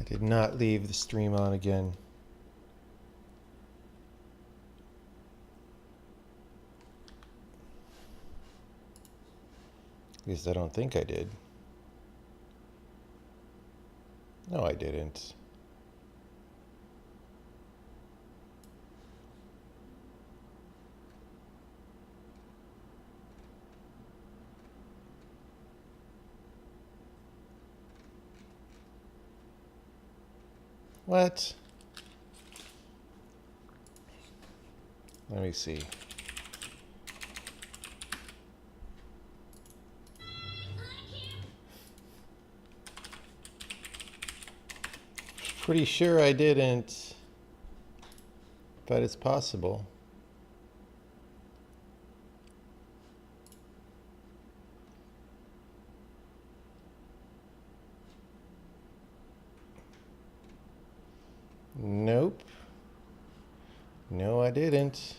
Did not leave the stream on again. At least I don't think I did. No, I didn't. What? Let me see. Pretty sure I didn't, but it's possible. Nope. No, I didn't.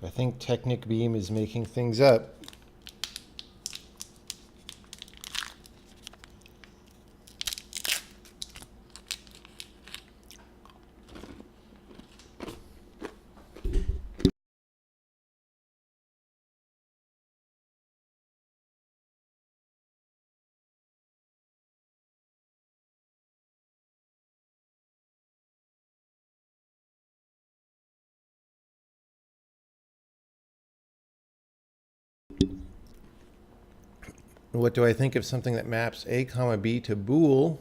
I think Technic Beam is making things up. What do I think of something that maps A comma B to bool?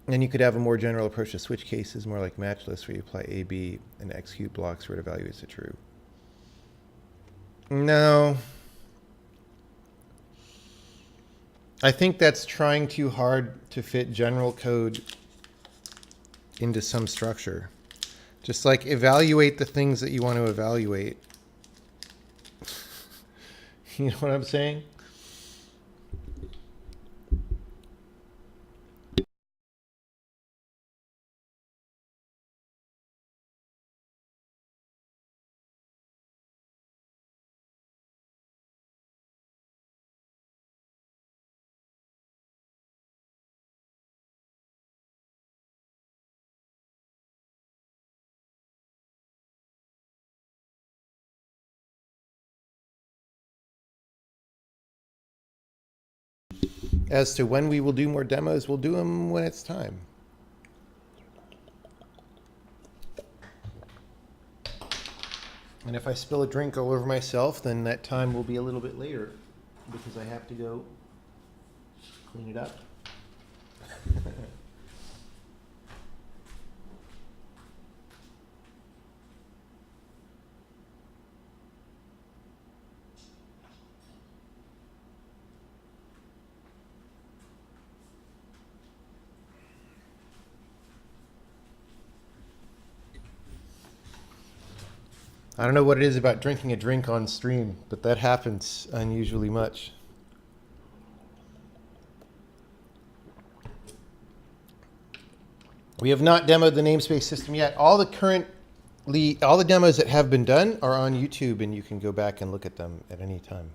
And you could have a more general approach to switch cases, more like match lists, where you apply A, B, and execute blocks where it evaluates the true. No. I think that's trying too hard to fit general code into some structure. Just like evaluate the things that you want to evaluate. You know what I'm saying? As to when we will do more demos, we'll do them when it's time. And if I spill a drink all over myself, then that time will be a little bit later because I have to go clean it up. I don't know what it is about drinking a drink on stream, but that happens unusually much. We have not demoed the namespace system yet. All the demos that have been done are on YouTube, and you can go back and look at them at any time.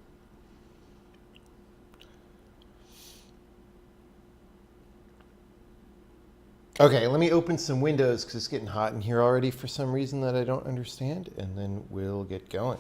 Okay, let me open some windows because it's getting hot in here already for some reason that I don't understand, and then we'll get going.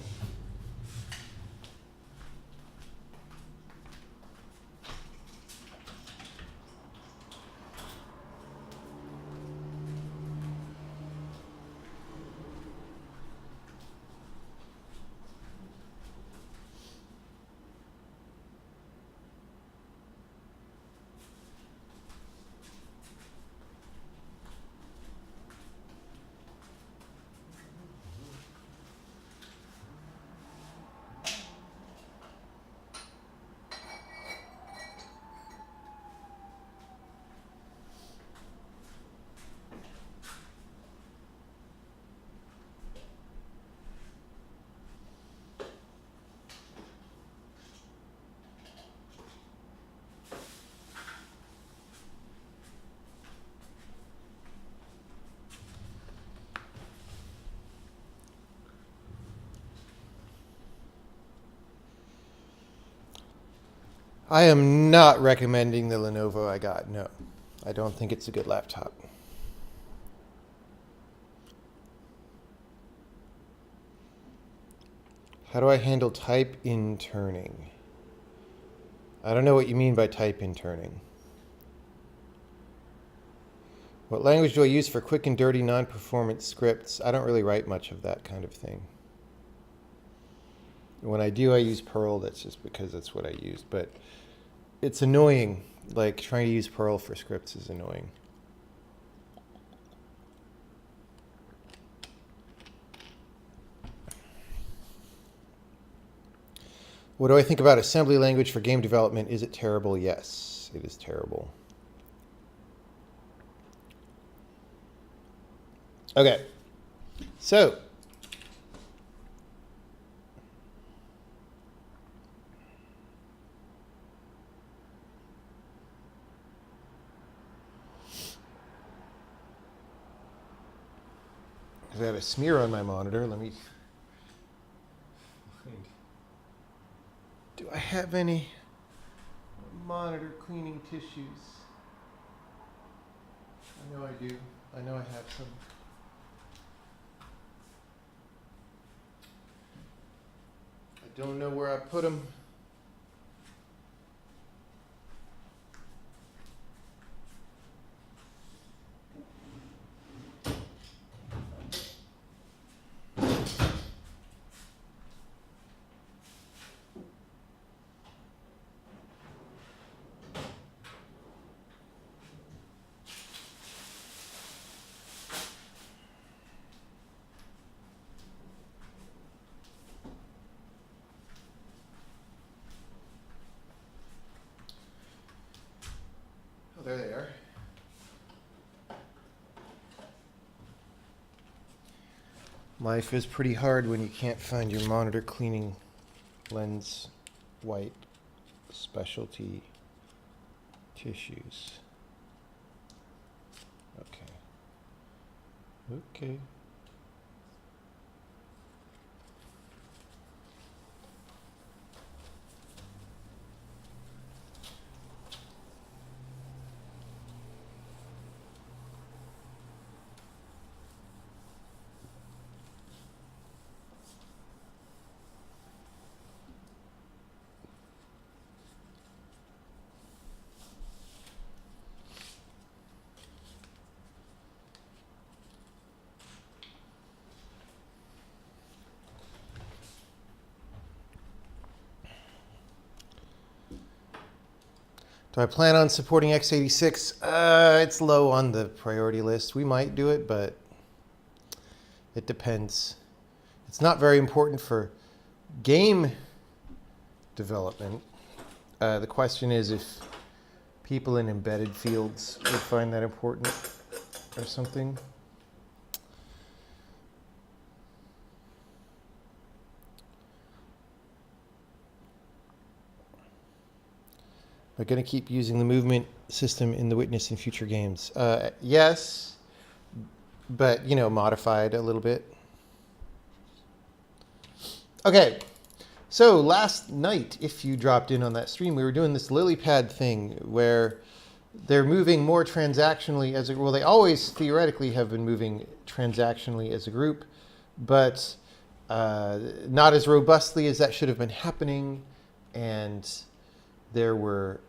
I am not recommending the Lenovo I got. No, I don't think it's a good laptop. How do I handle type interning? I don't know what you mean by type interning. What language do I use for quick and dirty non-performance scripts? I don't really write much of that kind of thing. When I do, I use Perl. That's just because that's what I use. But it's annoying. Like, trying to use Perl for scripts is annoying. What do I think about assembly language for game development? Is it terrible? Yes, it is terrible. Okay, so because I have a smear on my monitor, let me find. Do I have any monitor cleaning tissues? I know I do. I know I have some. I don't know where I put them. Oh, there they are. Life is pretty hard when you can't find your monitor cleaning lens white specialty tissues. Okay. Okay. Do I plan on supporting x86? It's low on the priority list. We might do it, but it depends. It's not very important for game development. The question is if people in embedded fields would find that important or something. We're going to keep using the movement system in the Witness in future games. Yes, but, you know, modified a little bit. Okay, so last night, if you dropped in on that stream, we were doing this LilyPad thing where they're moving more transactionally as a, well, they always theoretically have been moving transactionally as a group, but not as robustly as that should have been happening. And there were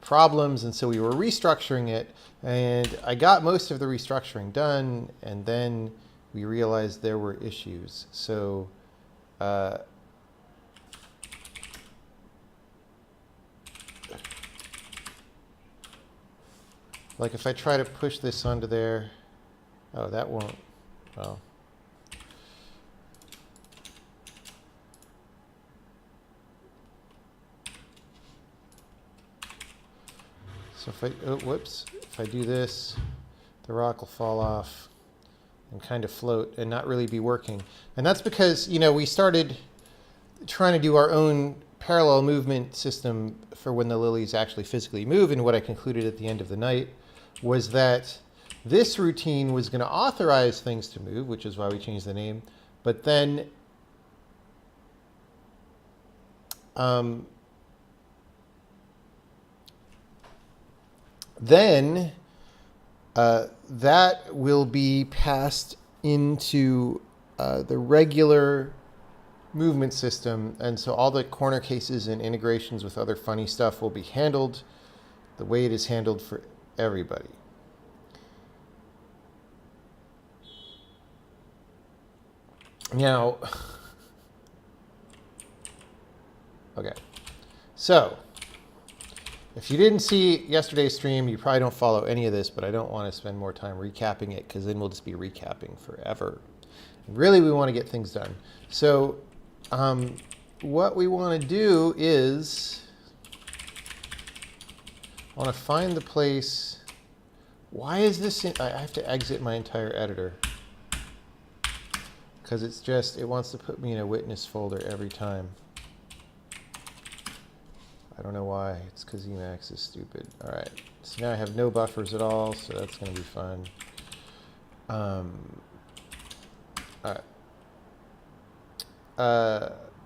problems, and so we were restructuring it, and I got most of the restructuring done, and then we realized there were issues. So like if I try to push this onto there, oh, that won't, well. So if I, oh, whoops, if I do this, the rock will fall off and kind of float and not really be working. And that's because, you know, we started trying to do our own parallel movement system for when the lilies actually physically move. And what I concluded at the end of the night was that this routine was going to authorize things to move, which is why we changed the name. But then then that will be passed into the regular movement system, and so all the corner cases and integrations with other funny stuff will be handled the way it is handled for everybody. Now, okay, so if you didn't see yesterday's stream, you probably don't follow any of this, but I don't want to spend more time recapping it because then we'll just be recapping forever. Really, we want to get things done. So what we want to do is I want to find the place. Why is this I have to exit my entire editor because it's just, it wants to put me in a witness folder every time. I don't know why. It's because Emacs is stupid. All right. So now I have no buffers at all, so that's going to be fun. All right.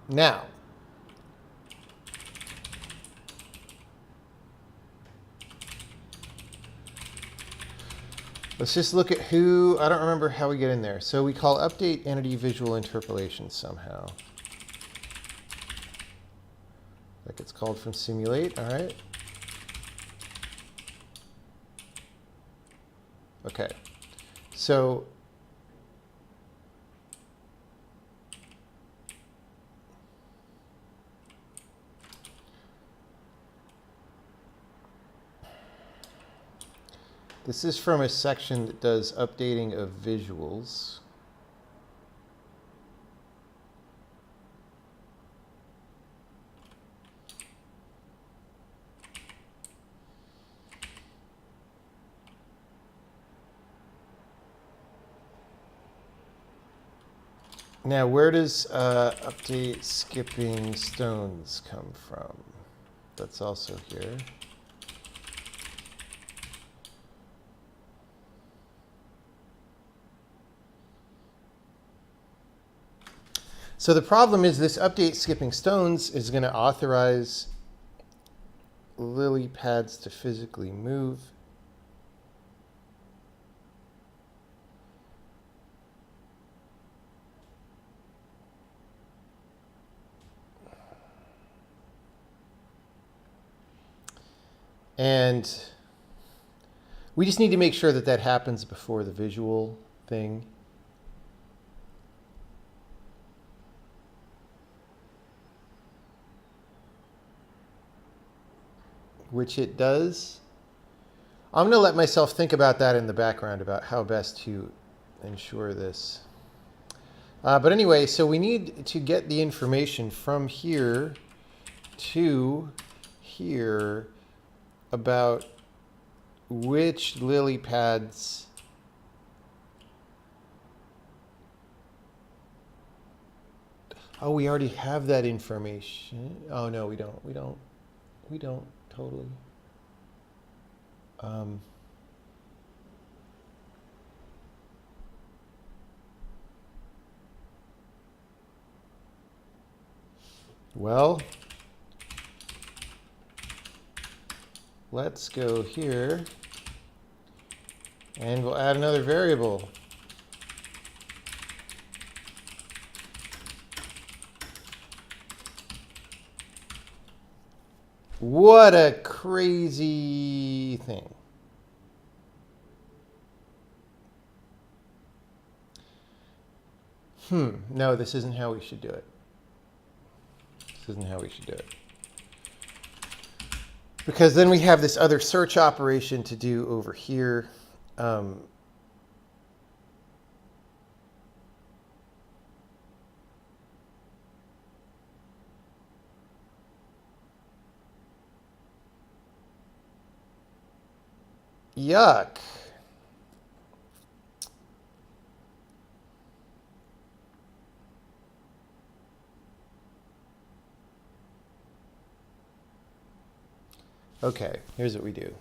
Now, let's just look at who, I don't remember how we get in there. So we call update entity visual interpolation somehow. Like it's called from simulate, all right. Okay, so this is from a section that does updating of visuals. Now, where does update skipping stones come from? That's also here. So the problem is this update skipping stones is going to authorize lily pads to physically move. And we just need to make sure that that happens before the visual thing. Which it does. I'm going to let myself think about that in the background about how best to ensure this. But anyway, so we need to get the information from here to here about which lily pads oh, we already have that information. Oh no, we don't. We don't totally. Well, let's go here and we'll add another variable. What a crazy thing. No, this isn't how we should do it. This isn't how we should do it. Because then we have this other search operation to do over here. Yuck. Okay, here's what we do.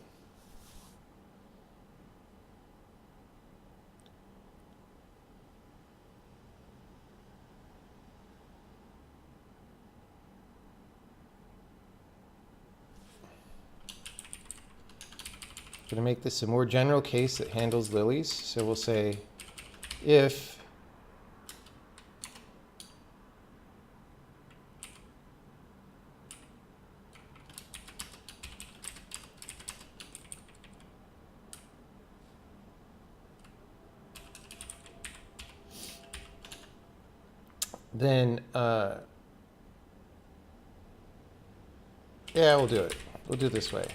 going to make this a more general case that handles lilies. So we'll say if then, yeah, we'll do it. We'll do it this way.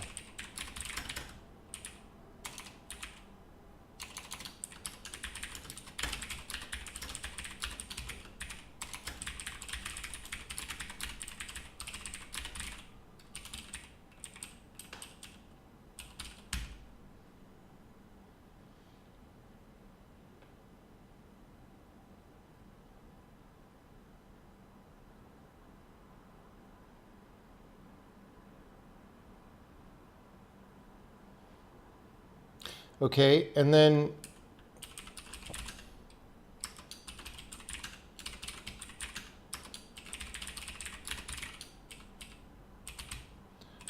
Okay, and then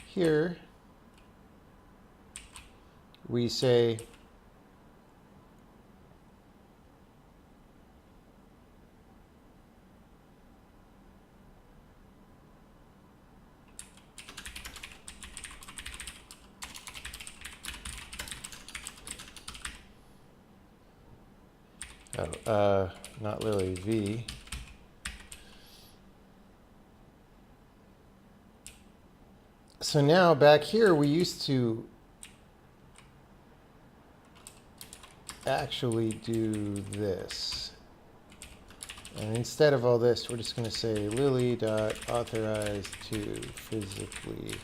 here we say not Lily, V. So now back here we used to actually do this. And instead of all this, we're just going to say lily.authorized to physically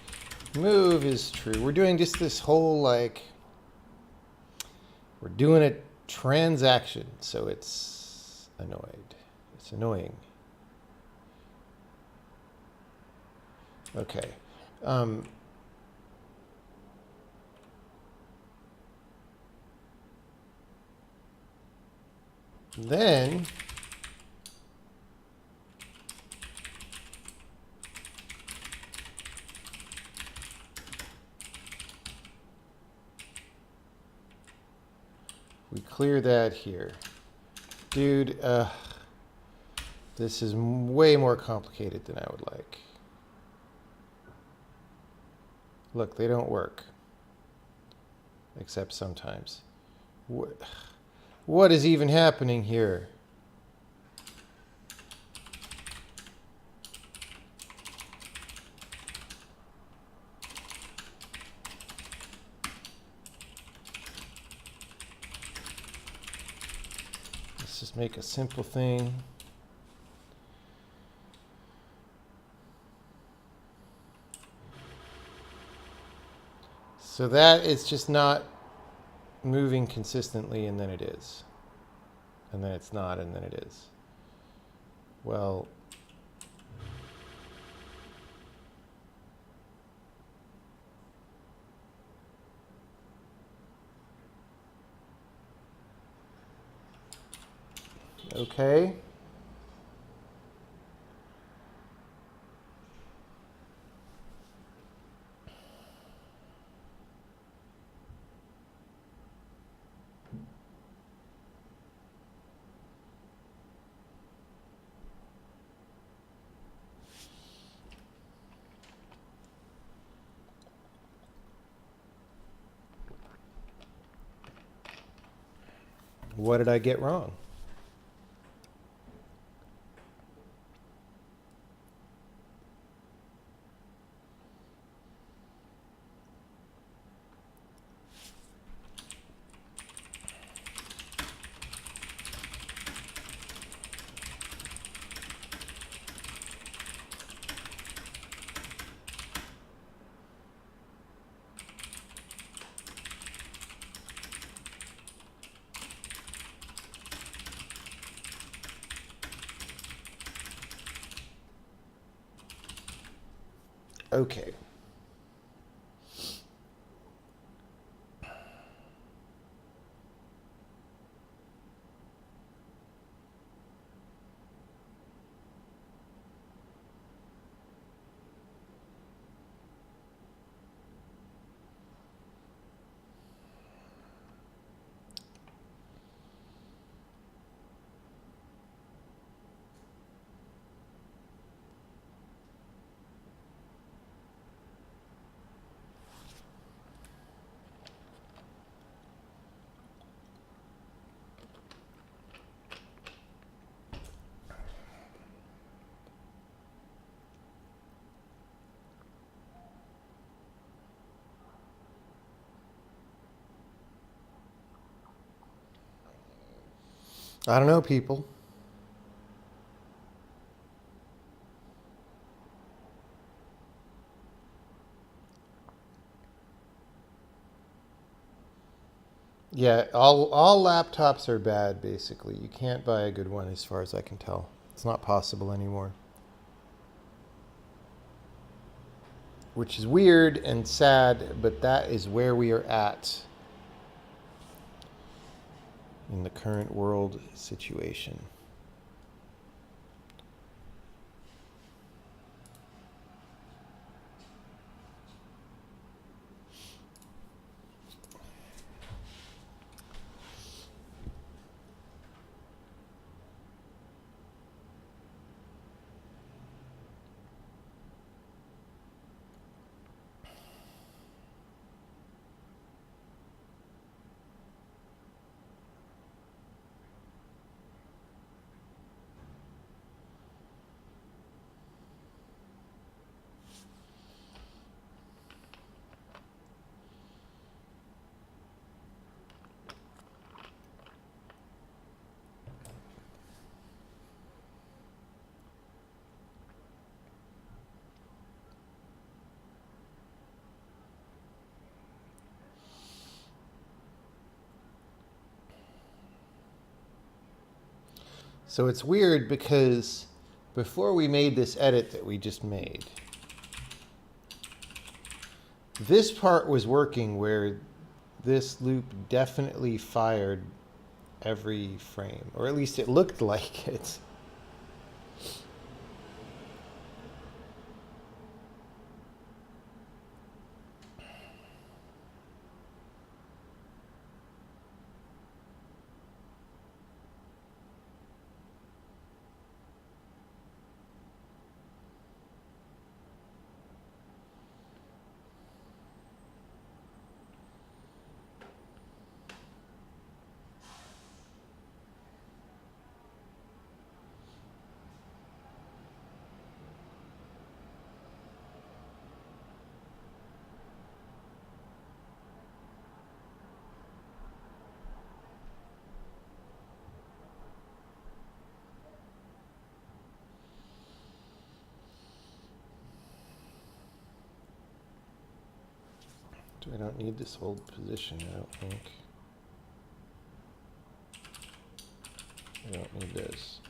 move is true. We're doing just this whole, like, we're doing a transaction, so it's annoyed. It's annoying. Okay. Then we clear that here. Dude, this is way more complicated than I would like. Look, they don't work. Except sometimes. What is even happening here? Let's just make a simple thing. So that is just not moving consistently, and then it is. And then it's not, and then it is. Well, okay. What did I get wrong? Okay. I don't know, people. Yeah, all laptops are bad, basically. You can't buy a good one as far as I can tell. It's not possible anymore. Which is weird and sad, but that is where we are at in the current world situation. So it's weird because before we made this edit that we just made, this part was working where this loop definitely fired every frame, or at least it looked like it. I don't need this hold position, I don't think. I don't need this.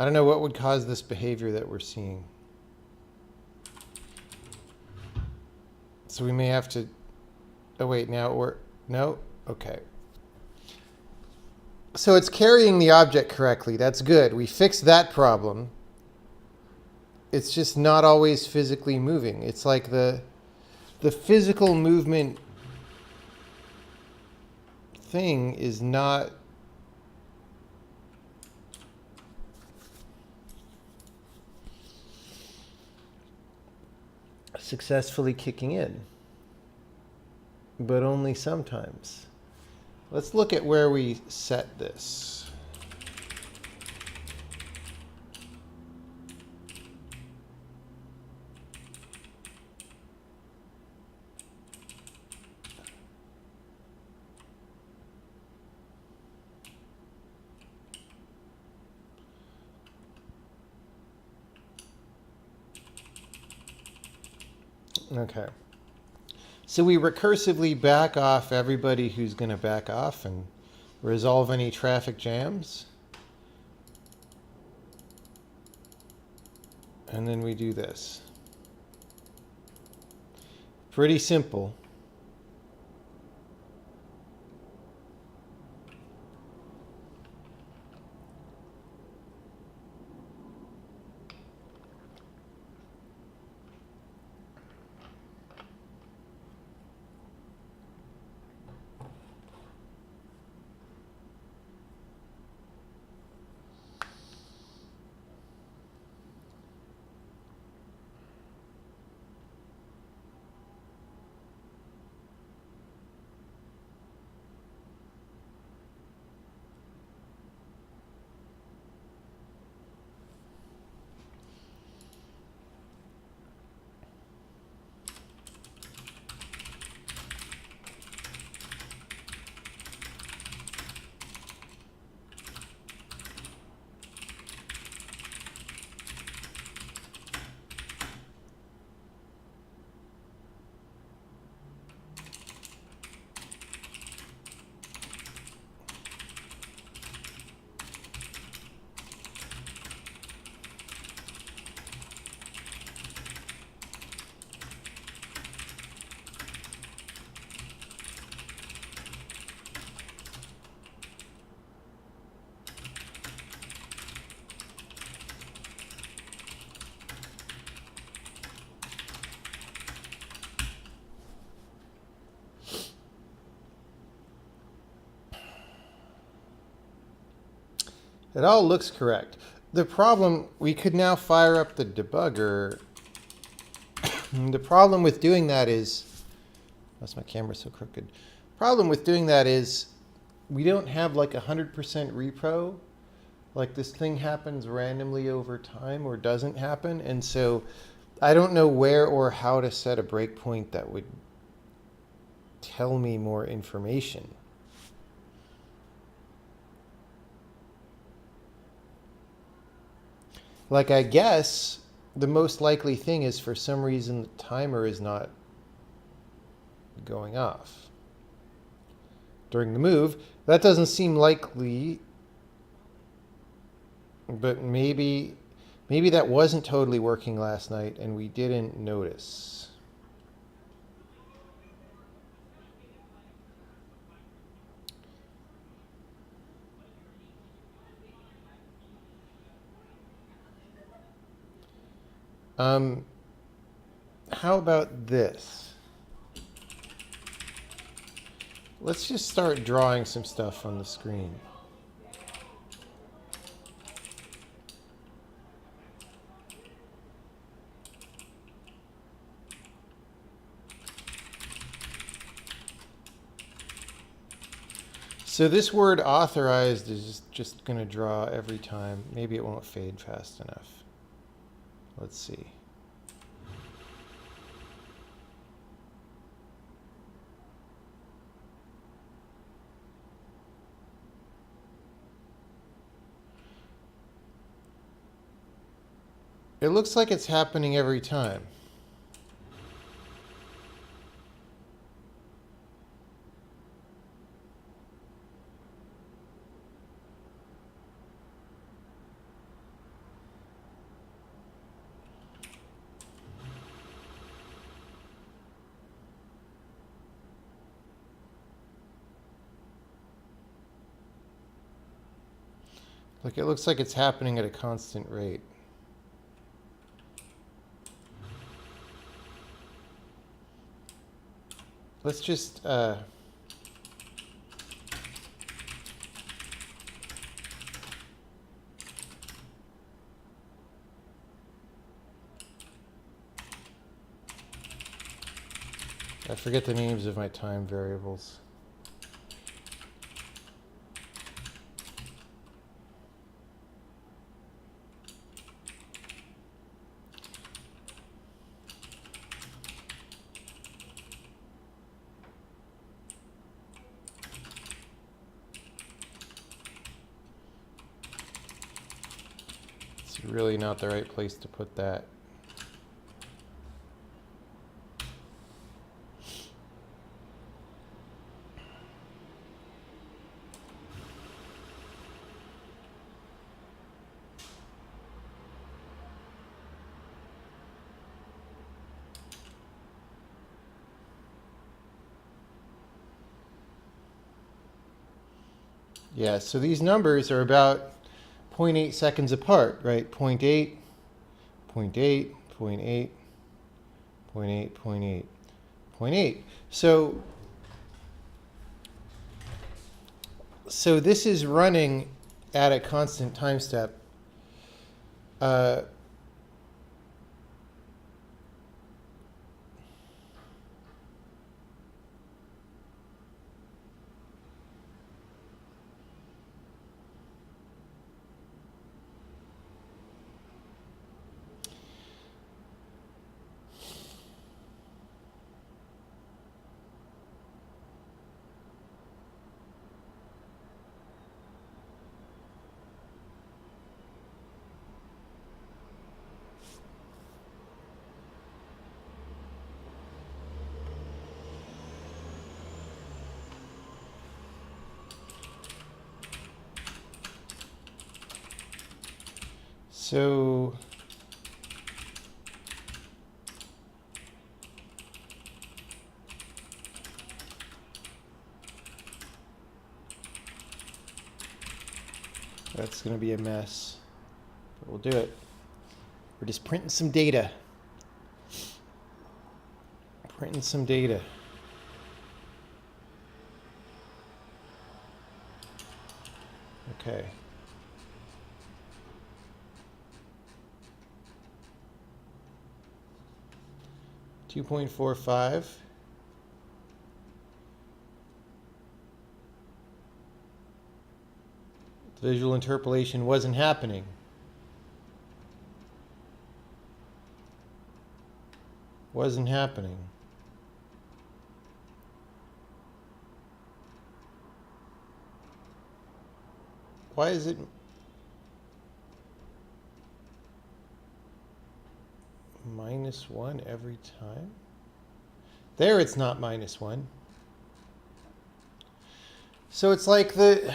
I don't know what would cause this behavior that we're seeing. So we may have to, oh wait, now we're, no? Okay. So it's carrying the object correctly. That's good. We fixed that problem. It's just not always physically moving. It's like the physical movement thing is not successfully kicking in, but only sometimes. Let's look at where we set this. Okay. So we recursively back off everybody who's going to back off and resolve any traffic jams. And then we do this. Pretty simple. It all looks correct. The problem, we could now fire up the debugger. The problem with doing that is, that's my camera so crooked. Problem with doing that is we don't have like 100% repro. Like this thing happens randomly over time or doesn't happen. And so I don't know where or how to set a breakpoint that would tell me more information. Like, I guess the most likely thing is for some reason the timer is not going off during the move. That doesn't seem likely, but maybe that wasn't totally working last night and we didn't notice. How about this? Let's just start drawing some stuff on the screen. So this word authorized is just going to draw every time. Maybe it won't fade fast enough. Let's see. It looks like it's happening every time. Like it looks like it's happening at a constant rate. Let's just I forget the names of my time variables. It's really not the right place to put that. Yeah, so these numbers are about 0.8 seconds apart, right? 0.8, 0.8, 0.8, 0.8, 0.8, 0.8. So this is running at a constant time step. So that's going to be a mess, but we'll do it. We're just printing some data. Printing some data. Okay. $2.45. Visual interpolation wasn't happening. Wasn't happening. Why is it -1 every time? There it's not -1. So it's like the...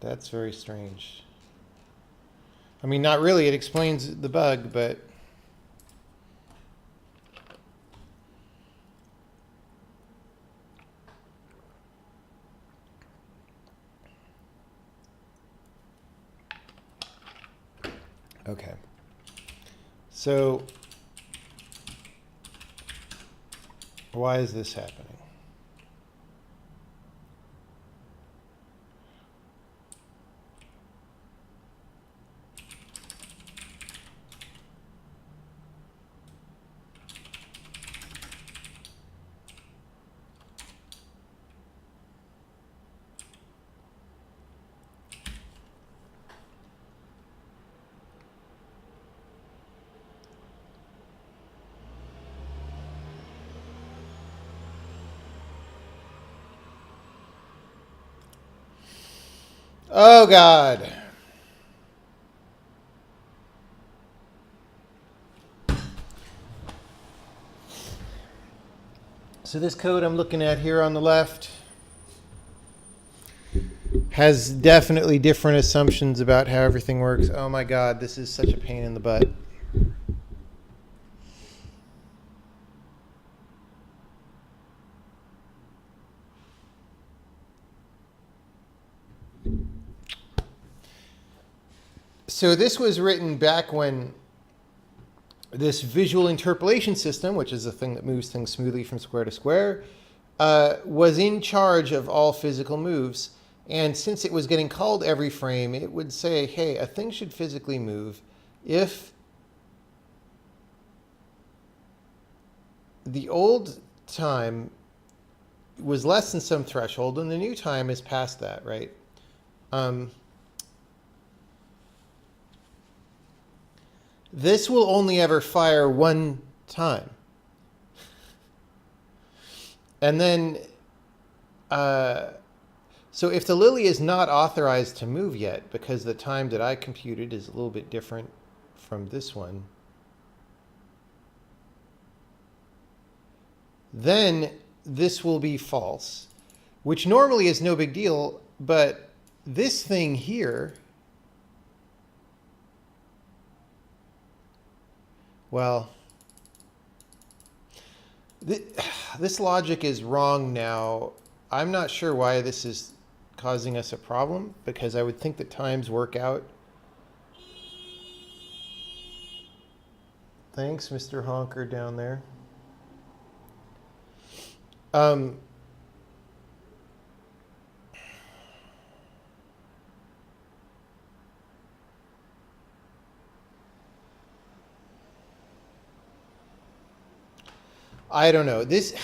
That's very strange. I mean, not really. It explains the bug, but... Okay. So, why is this happening? Oh, God. So this code I'm looking at here on the left has definitely different assumptions about how everything works. Oh my God, this is such a pain in the butt. So this was written back when this visual interpolation system, which is the thing that moves things smoothly from square to square, was in charge of all physical moves. And since it was getting called every frame, it would say, hey, a thing should physically move if the old time was less than some threshold and the new time is past that, right? This will only ever fire one time. And then, so if the Lily is not authorized to move yet, because the time that I computed is a little bit different from this one, then this will be false, which normally is no big deal, but this thing here, well, this logic is wrong now. I'm not sure why this is causing us a problem, because I would think that times work out. Thanks, Mr. Honker down there. I don't know. This,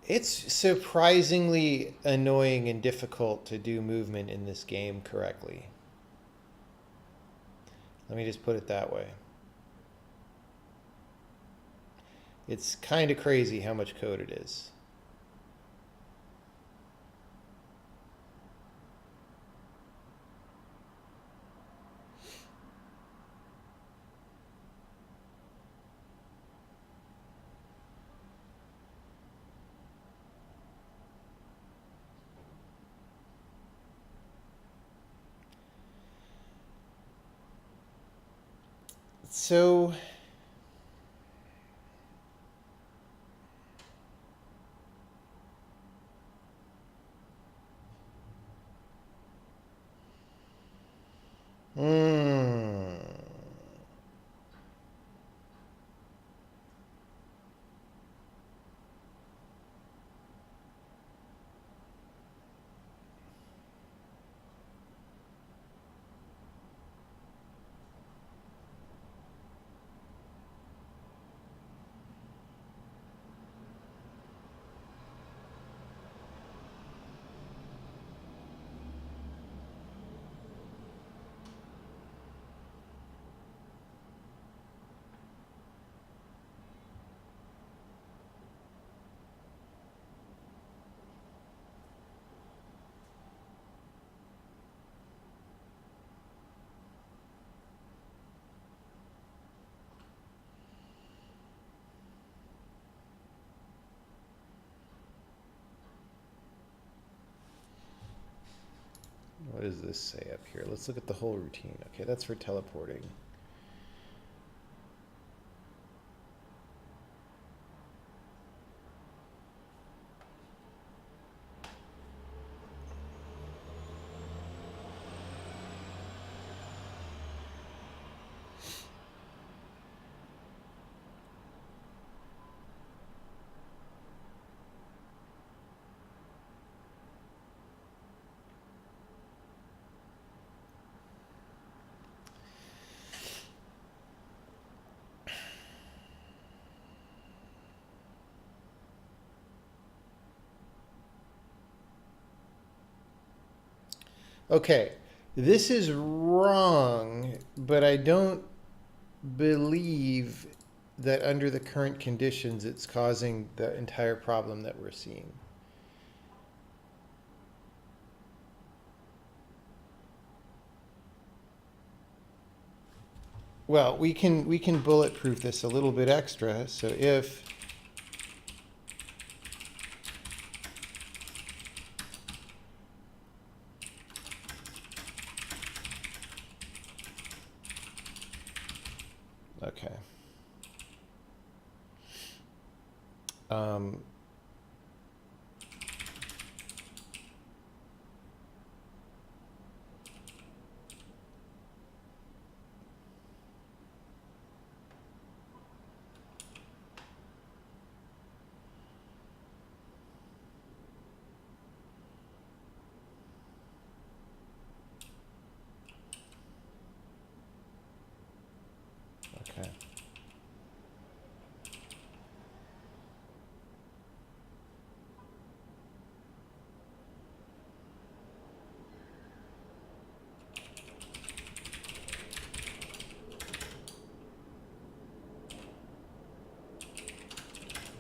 it's surprisingly annoying and difficult to do movement in this game correctly. Let me just put it that way. It's kind of crazy how much code it is. So what does this say up here? Let's look at the whole routine. Okay, that's for teleporting. Okay, this is wrong, but I don't believe that under the current conditions it's causing the entire problem that we're seeing. Well, we can bulletproof this a little bit extra. So if Um, okay.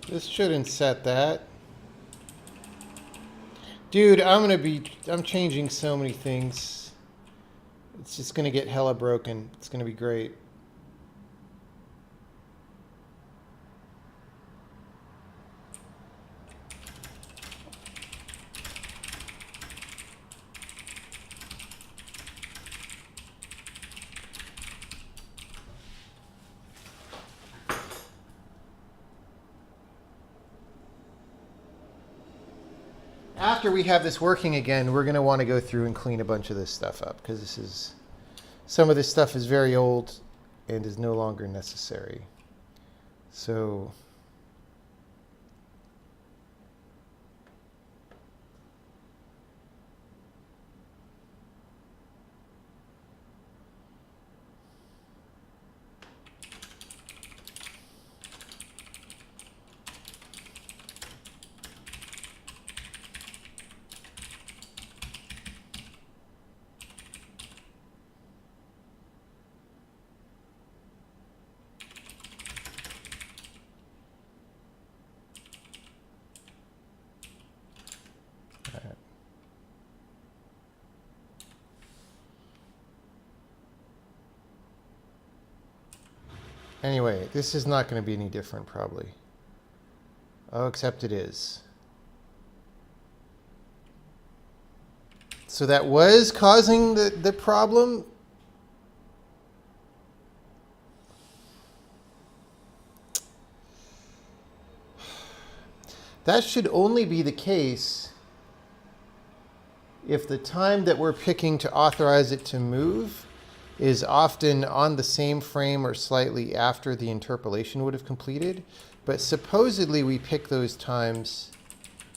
This shouldn't set that. Dude, I'm changing so many things. It's just gonna get hella broken. It's gonna be great. After we have this working again, we're going to want to go through and clean a bunch of this stuff up because some of this stuff is very old and is no longer necessary. So anyway, this is not going to be any different probably. Oh, except it is. So that was causing the problem. That should only be the case if the time that we're picking to authorize it to move is often on the same frame or slightly after the interpolation would have completed. But supposedly we pick those times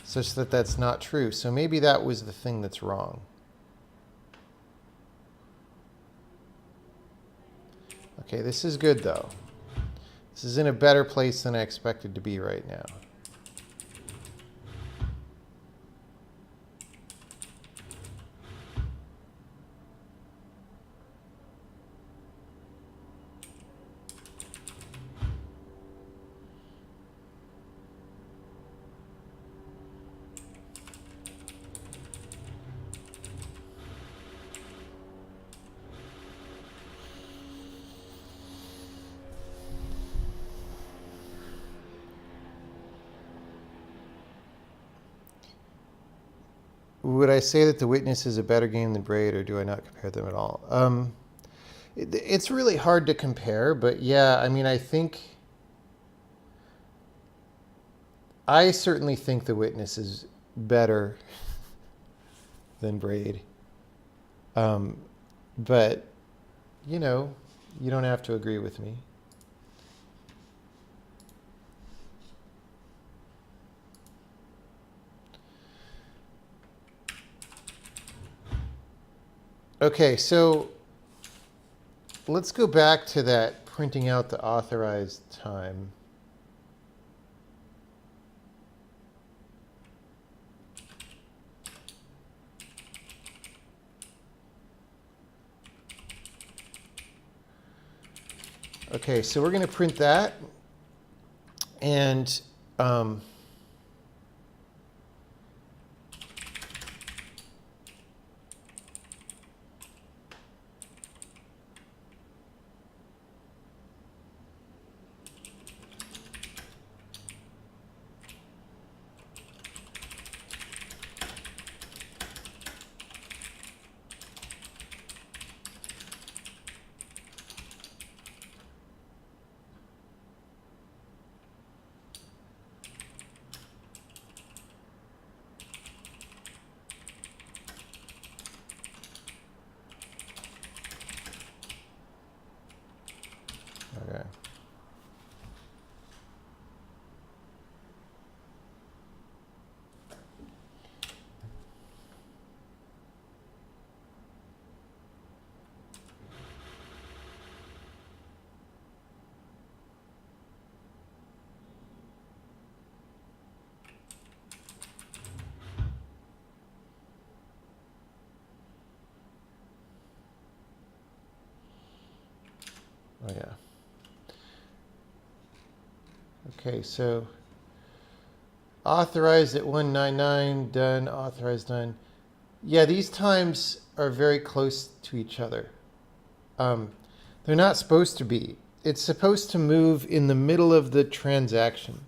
such that that's not true. So maybe that was the thing that's wrong. Okay, this is good though. This is in a better place than I expected to be right now. Would I say that The Witness is a better game than Braid, or do I not compare them at all? It's really hard to compare, but yeah, I mean, I certainly think The Witness is better than Braid. But, you know, you don't have to agree with me. Okay, so let's go back to that printing out the authorized time. Okay, so we're going to print that. And Oh, yeah. Okay, so authorized at 199, done, authorized, done. Yeah, these times are very close to each other. They're not supposed to be. It's supposed to move in the middle of the transaction.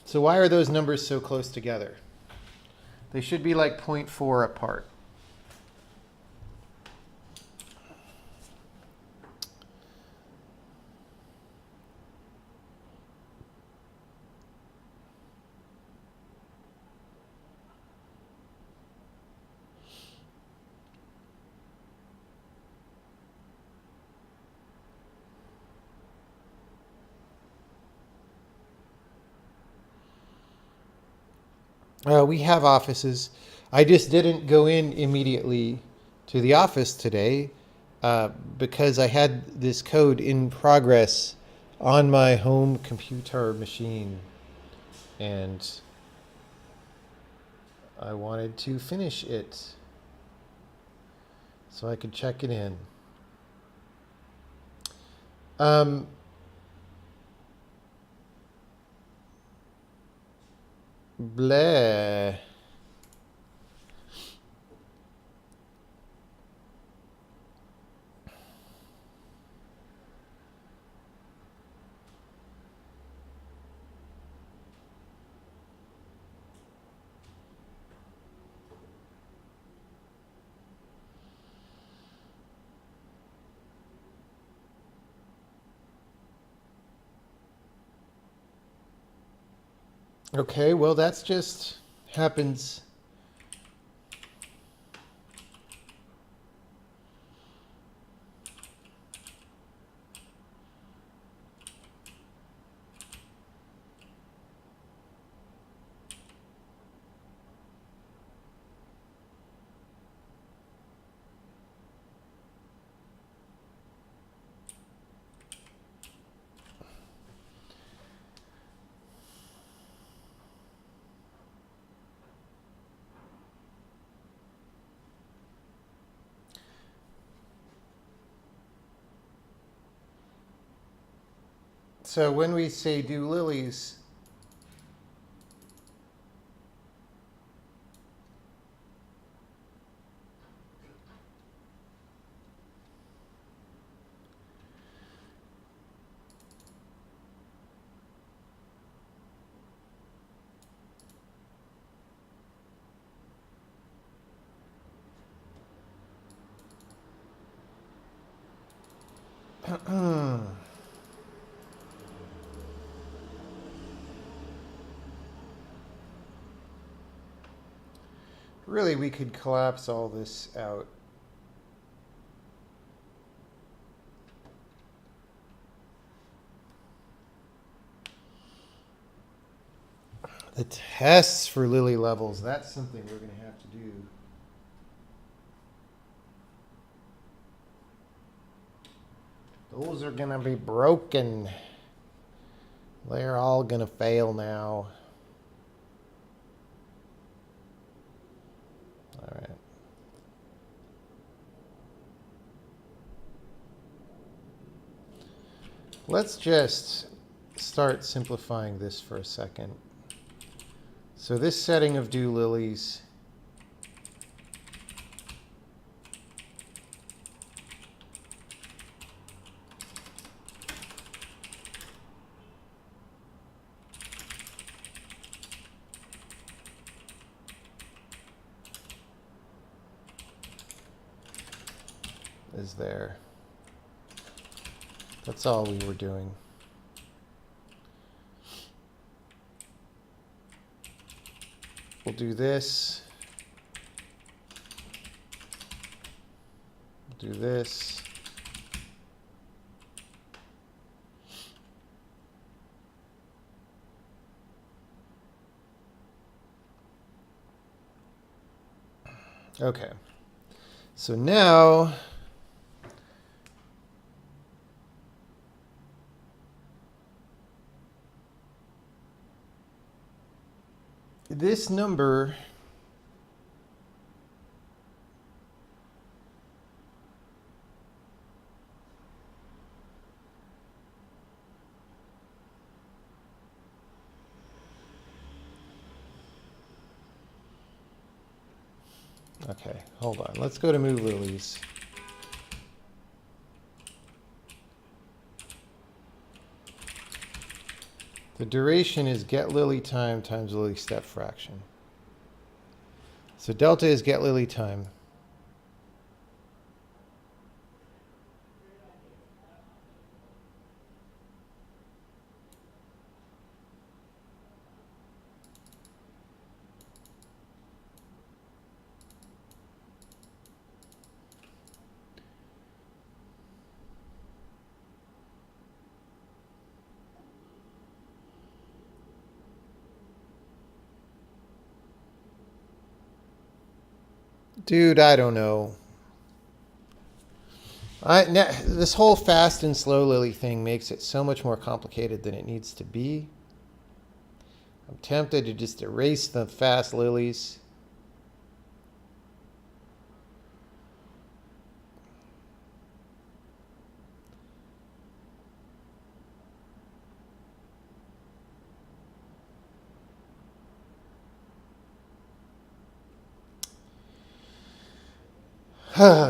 So why are those numbers so close together? They should be like 0.4 apart. We have offices. I just didn't go in immediately to the office today because I had this code in progress on my home computer machine, and I wanted to finish it so I could check it in. Bleh. Okay, well, that's just happens. So when we say do lilies, really we could collapse all this out. The tests for lily levels, that's something we're going to have to do. Those are going to be broken. They're all going to fail now. All right. Let's just start simplifying this for a second. So this setting of do lilies is there. That's all we were doing. We'll do this. We'll do this. Okay. So now this number okay, hold on. Let's go to move lilies. The duration is get lily time times lily step fraction. So delta is get lily time. Dude, I don't know. This whole fast and slow lily thing makes it so much more complicated than it needs to be. I'm tempted to just erase the fast lilies.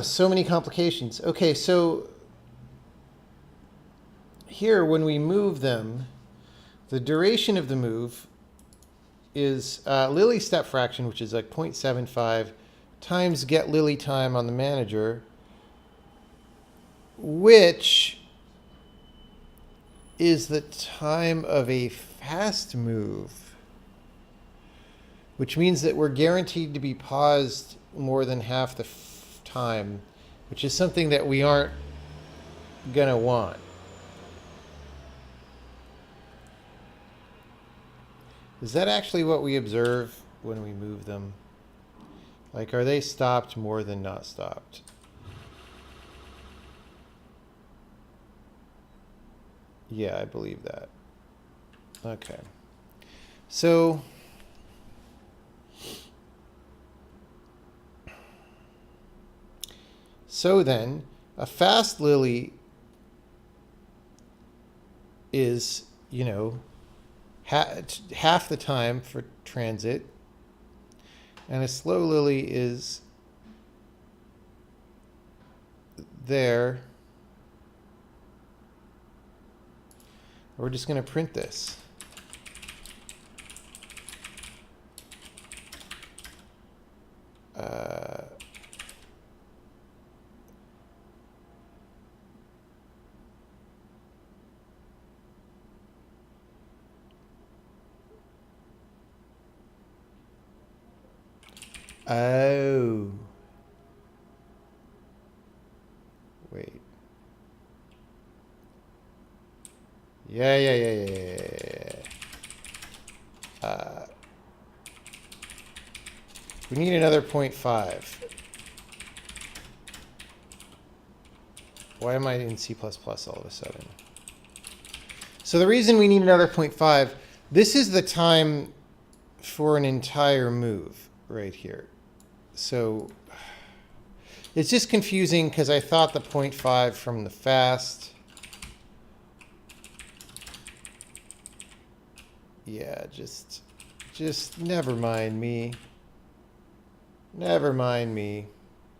So many complications. Okay, so here when we move them, the duration of the move is lily step fraction, which is like 0.75, times get lily time on the manager, which is the time of a fast move, which means that we're guaranteed to be paused more than half the time, which is something that we aren't going to want. Is that actually what we observe when we move them? Like, are they stopped more than not stopped? Yeah, I believe that. Okay. So then, a fast lily is, you know, half the time for transit, and a slow lily is there. We're just going to print this. Oh. Wait. Yeah. We need another 0.5. Why am I in C++ all of a sudden? So the reason we need another 0.5, this is the time for an entire move right here. So it's just confusing because I thought the 0.5 from the fast. Yeah, just never mind me. Never mind me.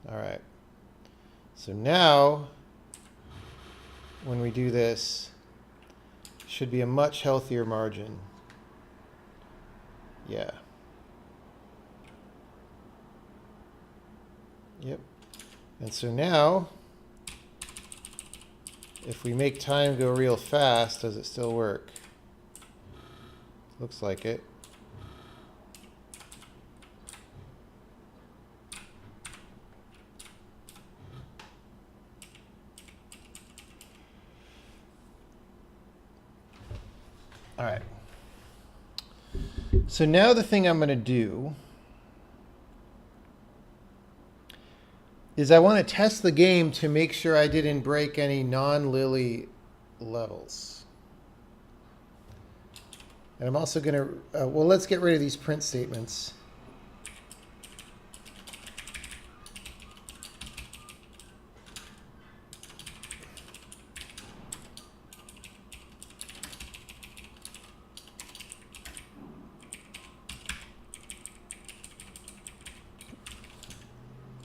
All right. So now, when we do this, should be a much healthier margin. Yeah. Yep. And so now, if we make time go real fast, does it still work? Looks like it. All right. So now the thing I'm going to do is I want to test the game to make sure I didn't break any non-lily levels. And I'm also going to, well, let's get rid of these print statements.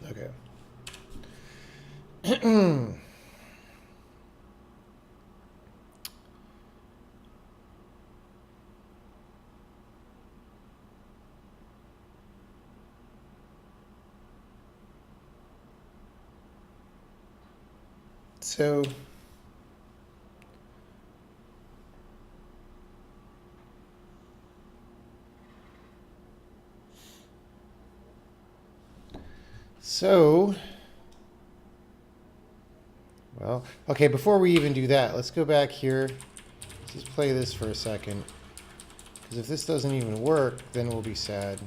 Okay. So well, okay, before we even do that, let's go back here. Let's just play this for a second. Because if this doesn't even work, then we'll be sad.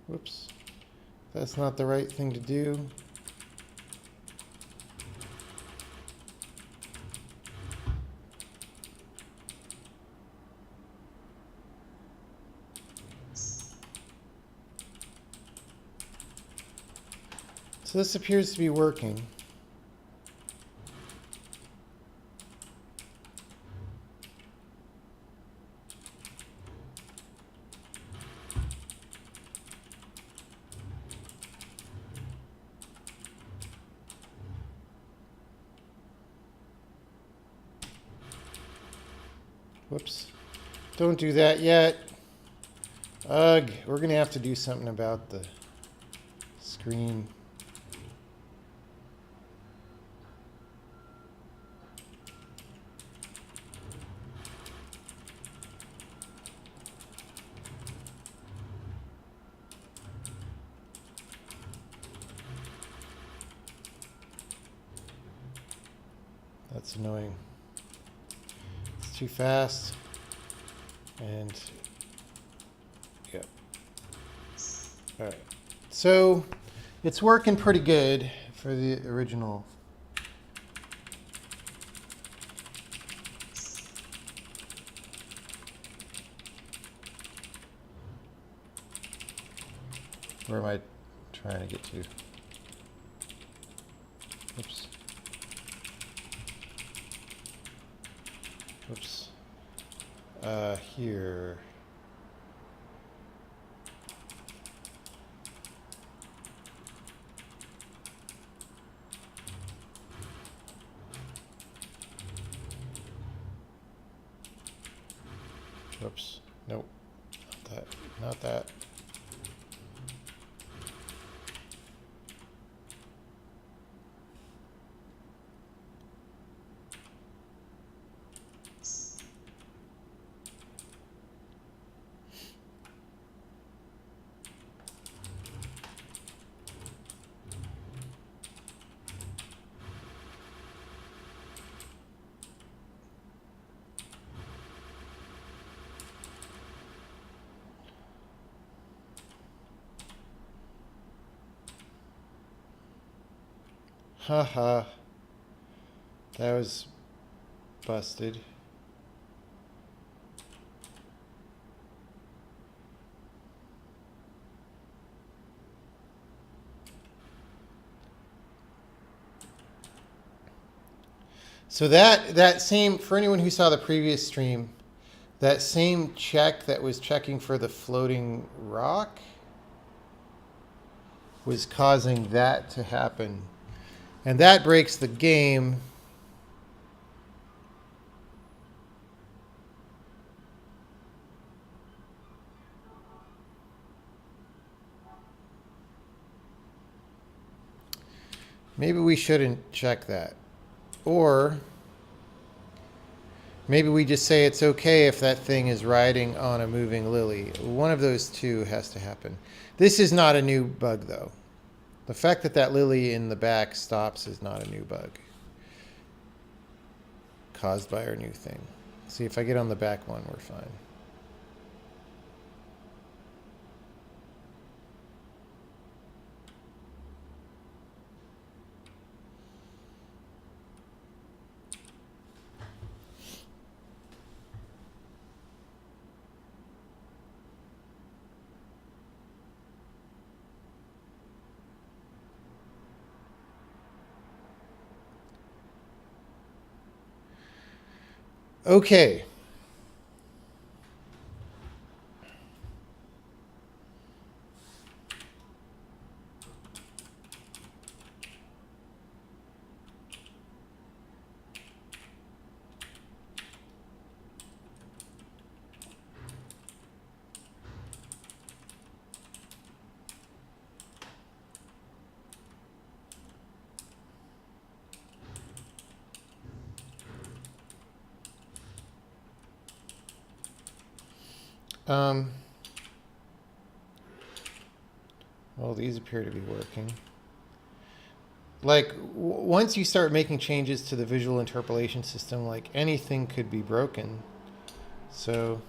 Whoops. That's not the right thing to do. So this appears to be working. Whoops. Don't do that yet. Ugh, we're going to have to do something about the screen. That's annoying. It's too fast. And yep. All right. So it's working pretty good for the original. Where am I trying to get to? Oops. Oops. Here. Whoops. Nope. Not that. Not that. Haha. That was busted. So that same, for anyone who saw the previous stream, that same check that was checking for the floating rock was causing that to happen. And that breaks the game. Maybe we shouldn't check that. Or maybe we just say it's okay if that thing is riding on a moving lily. One of those two has to happen. This is not a new bug, though. The fact that that lily in the back stops is not a new bug caused by our new thing. See, if I get on the back one, we're fine. Okay. Well, these appear to be working. Like, once you start making changes to the visual interpolation system, like, anything could be broken. So...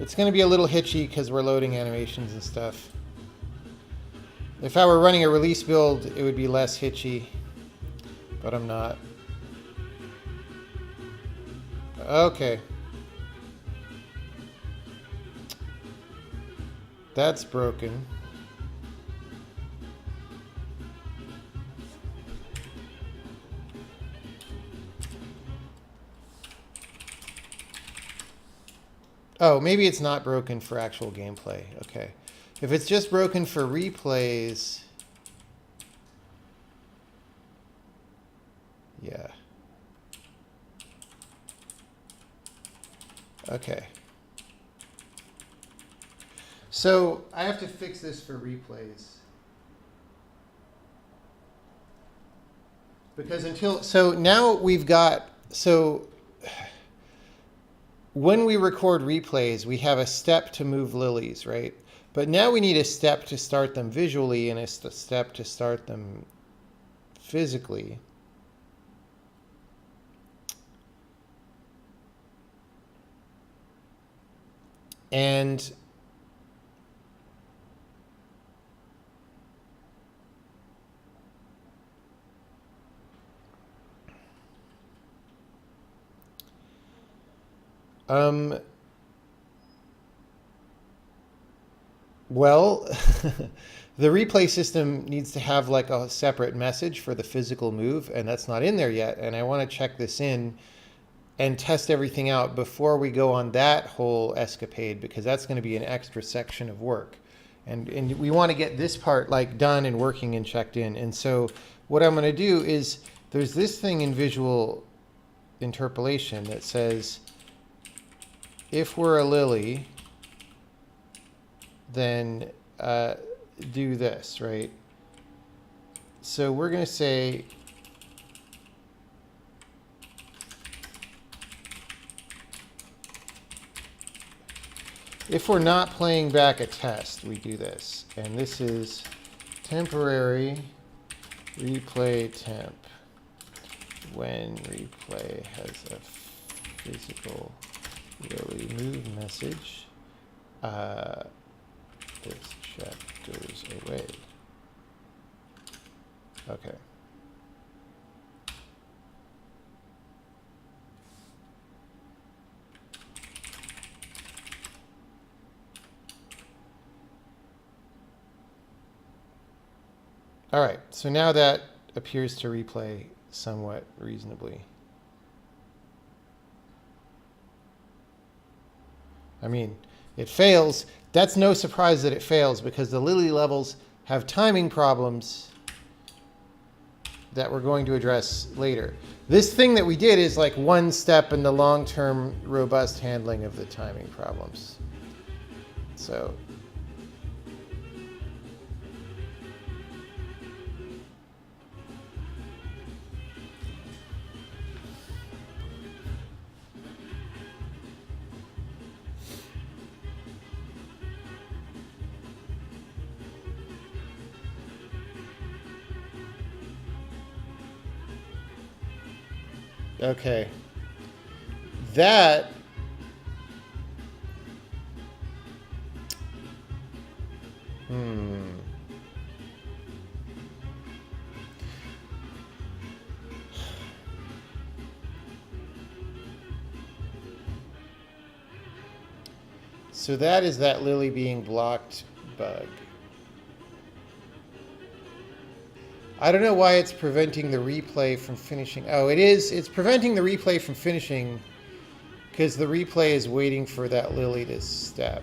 it's going to be a little hitchy because we're loading animations and stuff. If I were running a release build, it would be less hitchy, but I'm not. Okay. That's broken. Oh, maybe it's not broken for actual gameplay. Okay. If it's just broken for replays... yeah. Okay. So I have to fix this for replays. Because until... so now we've got... so... when we record replays, we have a step to move lilies, right? But now we need a step to start them visually and a step to start them physically. And well, the replay system needs to have like a separate message for the physical move, and that's not in there yet. And I want to check this in and test everything out before we go on that whole escapade, because that's going to be an extra section of work. And we want to get this part like done and working and checked in. And so what I'm going to do is there's this thing in visual interpolation that says, if we're a lily, then do this, right? So we're going to say, if we're not playing back a test, we do this. And this is temporary replay temp when replay has a physical lily move message. This check goes away. Okay. All right, so now that appears to replay somewhat reasonably. I mean, it fails. That's no surprise that it fails, because the lily levels have timing problems. that we're going to address later. This thing that we did is like one step in the long-term robust handling of the timing problems. So okay. That So that is that Lily being blocked bug. I don't know why it's preventing the replay from finishing. Oh, it is. It's preventing the replay from finishing because the replay is waiting for that Lily to step.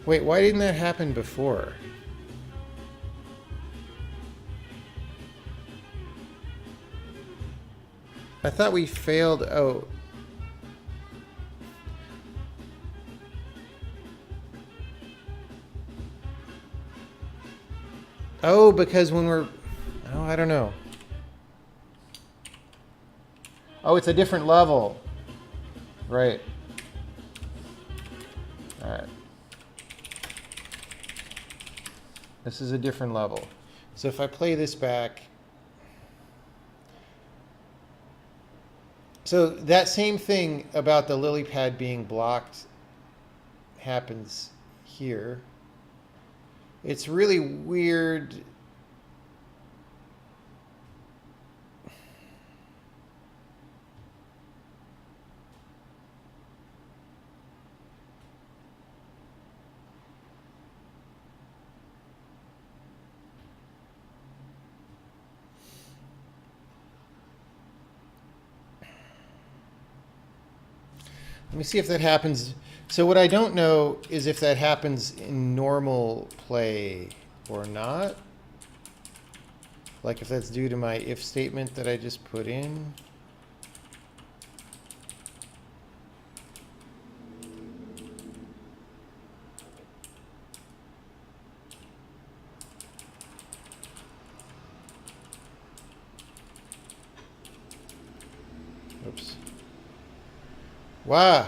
Wait, why didn't that happen before? I thought we failed. Oh. Oh, because when we're... Oh, I don't know. Oh, it's a different level. Right. All right. This is a different level. So if I play this back... So that same thing about the lily pad being blocked happens here. It's really weird. Let me see if that happens. So what I don't know is if that happens in normal play or not. Like if that's due to my if statement that I just put in. Oops. Wow.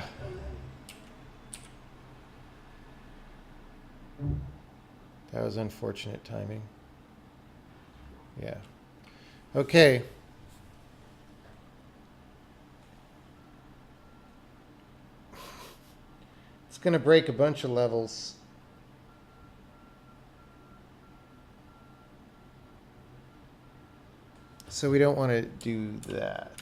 That was unfortunate timing. Yeah. Okay. It's going to break a bunch of levels. So we don't want to do that.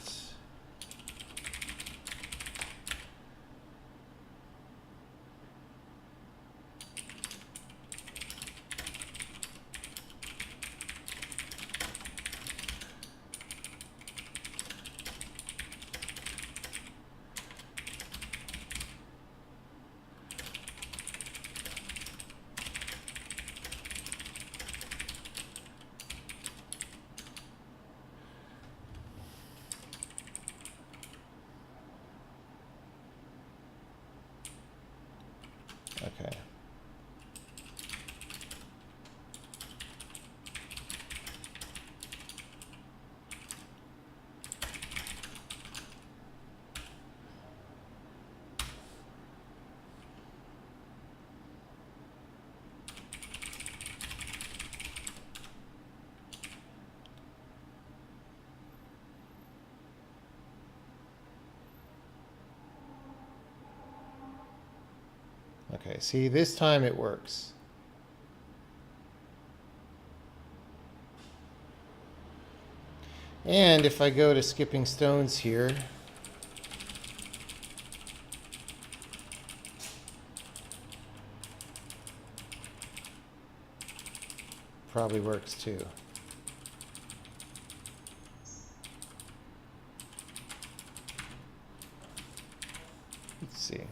Okay. Okay, see, this time it works. And if I go to skipping stones here, probably works too. Let's see.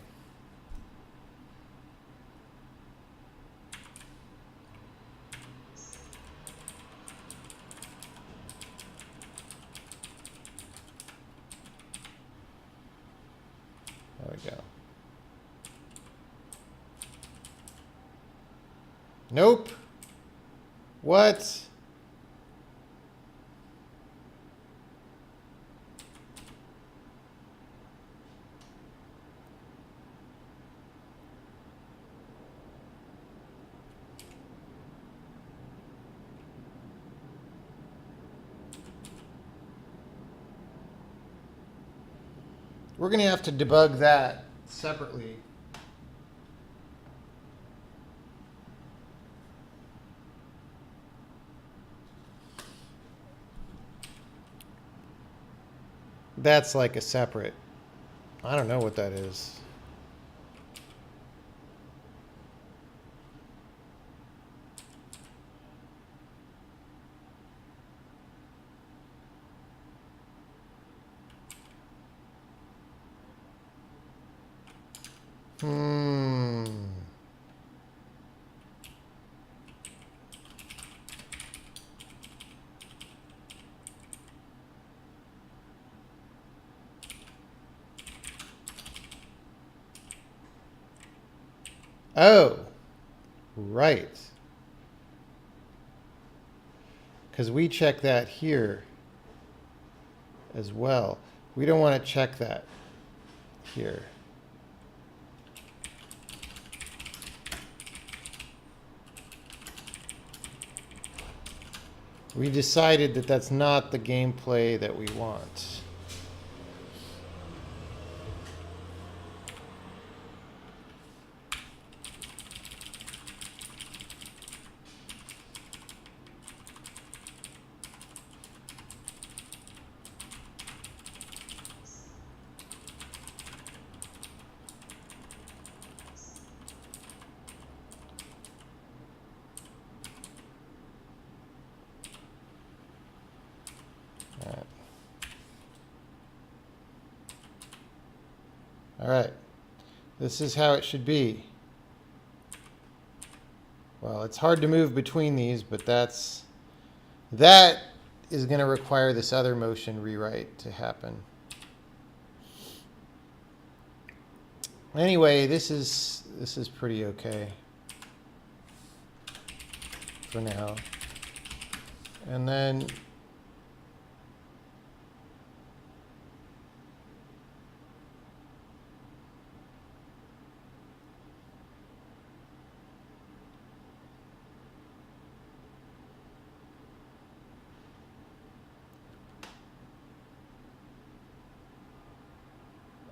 Nope. What? We're going to have to debug that separately. That's like a separate. I don't know what that is. Oh, right. Because we check that here as well. We don't want to check that here. We decided that that's not the gameplay that we want. All right, this is how it should be. Well, it's hard to move between these, but that is going to require this other motion rewrite to happen. Anyway, this is pretty okay for now. And then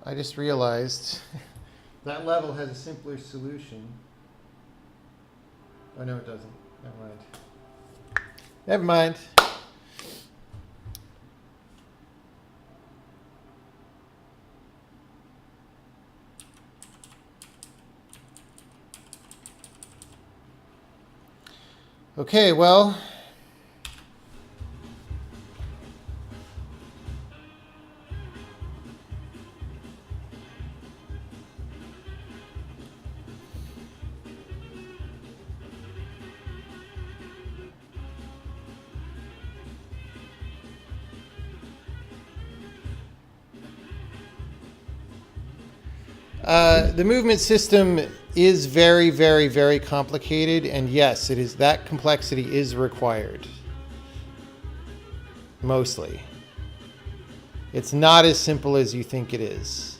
I just realized that level has a simpler solution. Oh, no, it doesn't. Never mind. Never mind. Okay, well, the movement system is very, very, very complicated, and yes, it is, that complexity is required. Mostly. It's not as simple as you think it is.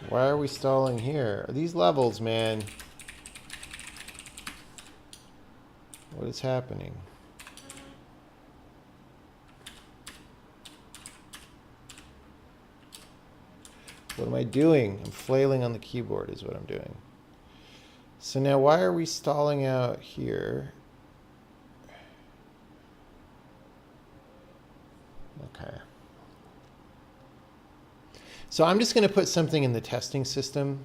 Why are we stalling here? These levels, man. What is happening? What am I doing? I'm flailing on the keyboard is what I'm doing. So now why are we stalling out here? Okay. So I'm just going to put something in the testing system.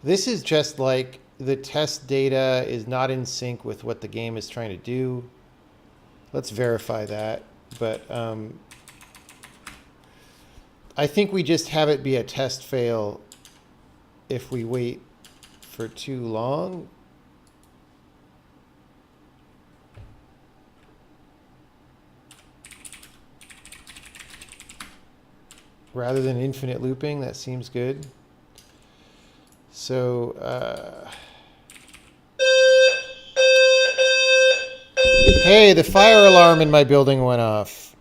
This is just like the test data is not in sync with what the game is trying to do. Let's verify that. But I think we just have it be a test fail if we wait for too long. Rather than infinite looping, that seems good. So, hey, the fire alarm in my building went off.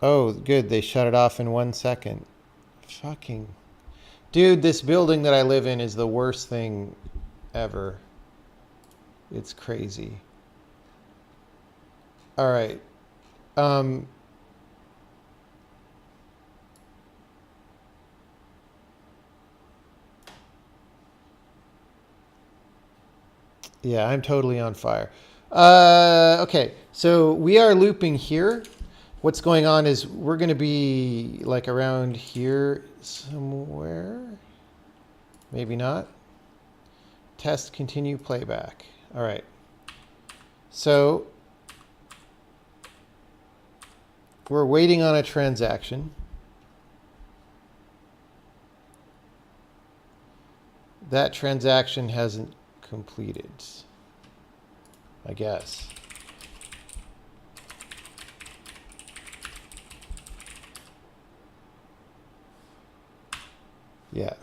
Oh, good. They shut it off in 1 second. Fucking. Dude, this building that I live in is the worst thing ever. It's crazy. All right. Yeah, I'm totally on fire. Okay, so we are looping here. What's going on is we're going to be like around here somewhere. Maybe not. Test, continue, playback. All right. So we're waiting on a transaction. That transaction hasn't completed, I guess. Yeah.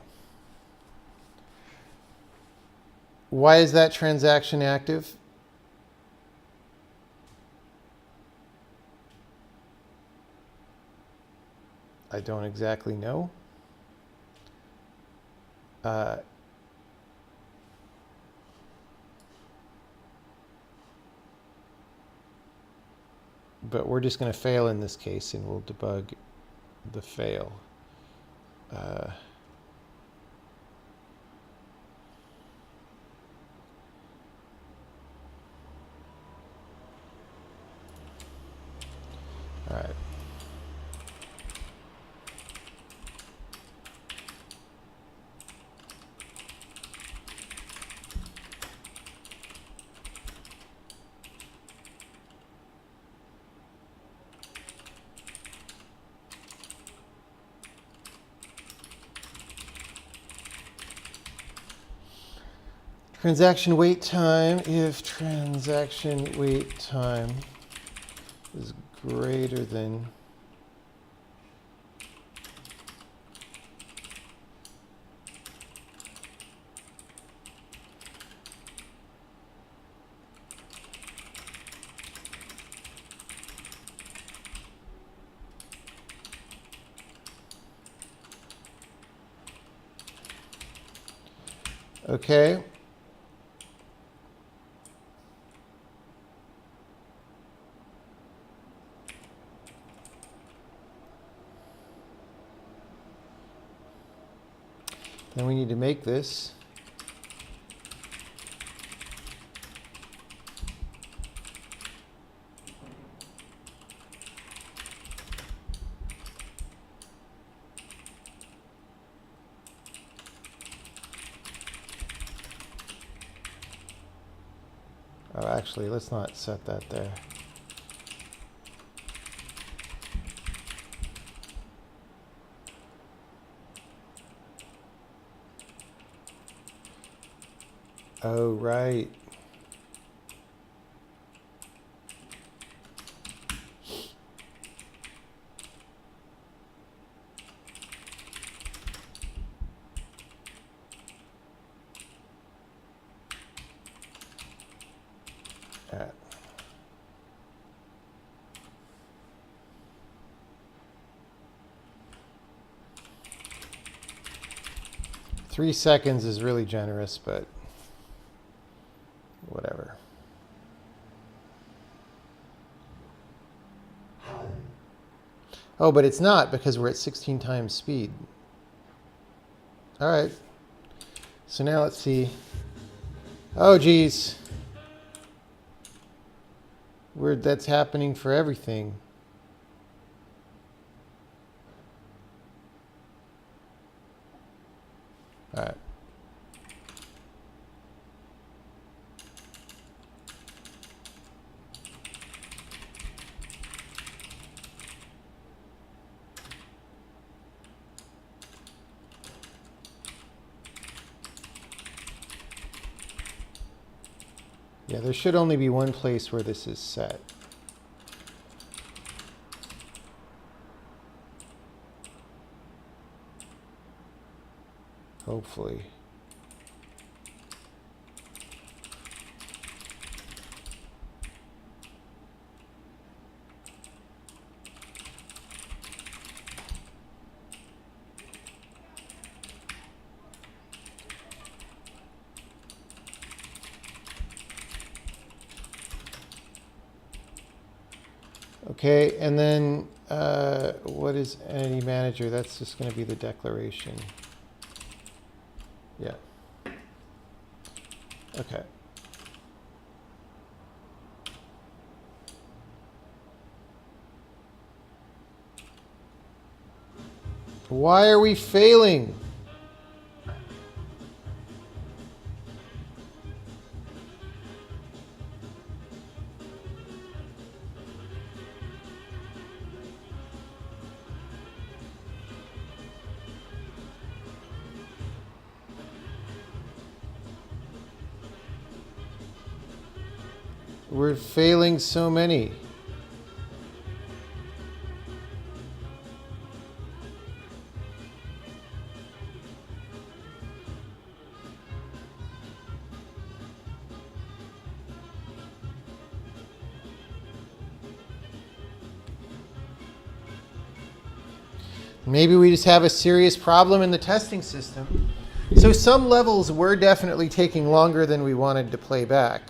Why is that transaction active? I don't exactly know. But we're just going to fail in this case, and we'll debug the fail. All right. Transaction wait time. If transaction wait time is greater than okay. Then we need to make this. Oh, actually, let's not set that there. Oh, right. All right. 3 seconds is really generous, but whatever. Oh, but it's not because we're at 16 times speed. All right. So now let's see. Oh, geez. That's happening for everything. All right. Yeah, there should only be one place where this is set. Hopefully. Okay, and then what is entity manager? That's just going to be the declaration. Yeah. Okay. Why are we failing? We're failing so many. Maybe we just have a serious problem in the testing system. So some levels were definitely taking longer than we wanted to play back.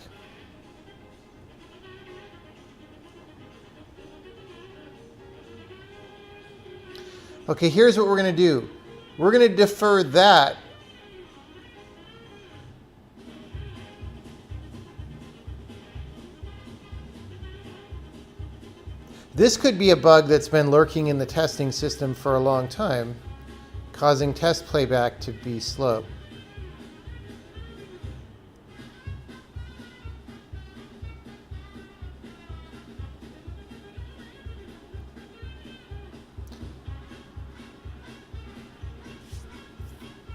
Okay, here's what we're going to do. We're going to defer that. This could be a bug that's been lurking in the testing system for a long time, causing test playback to be slow.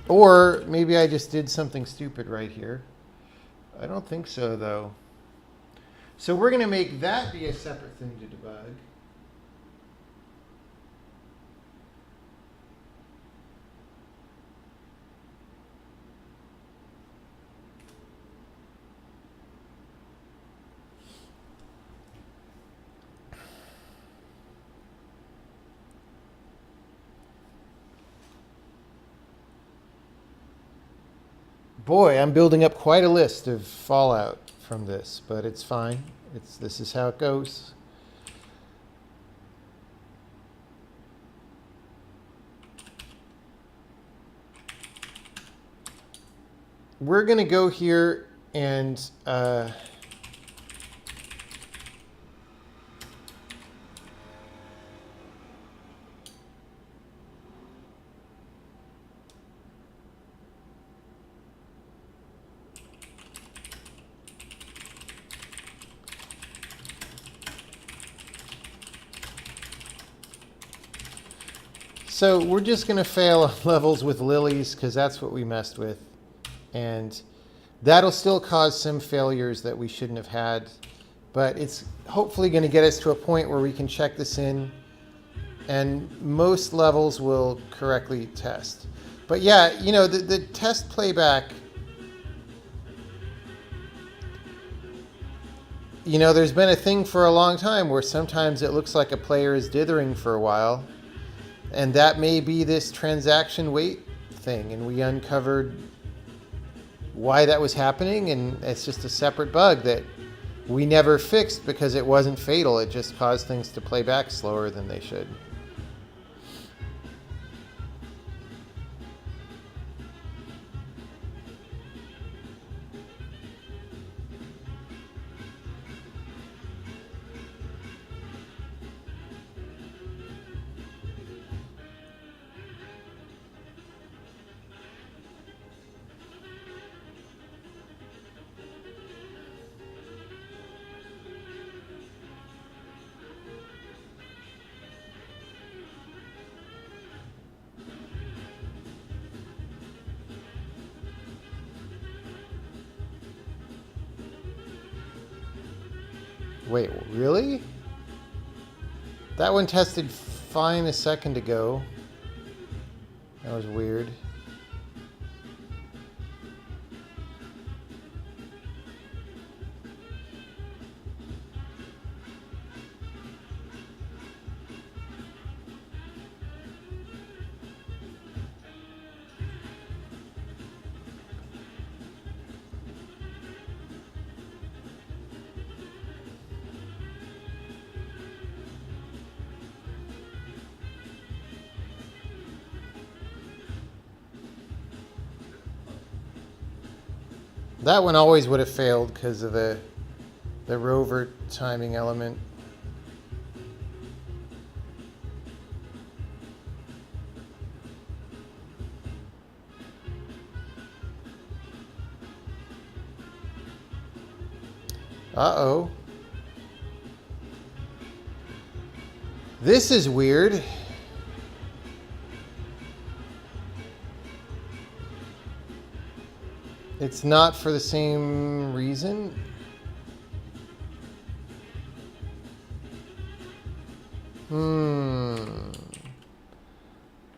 Or maybe I just did something stupid right here. I don't think so, though. So we're going to make that be a separate thing to debug. Boy, I'm building up quite a list of fallout from this, but it's fine. This is how it goes. We're going to go here and so we're just going to fail levels with lilies because that's what we messed with. And that'll still cause some failures that we shouldn't have had. But it's hopefully going to get us to a point where we can check this in. And most levels will correctly test. But yeah, you know, the test playback, you know, there's been a thing for a long time where sometimes it looks like a player is dithering for a while. And that may be this transaction wait thing. And we uncovered why that was happening. And it's just a separate bug that we never fixed because it wasn't fatal. It just caused things to play back slower than they should. Wait, really? That one tested fine a second ago. That was weird. That one always would have failed because of the rover timing element. Uh-oh. This is weird. It's not for the same reason.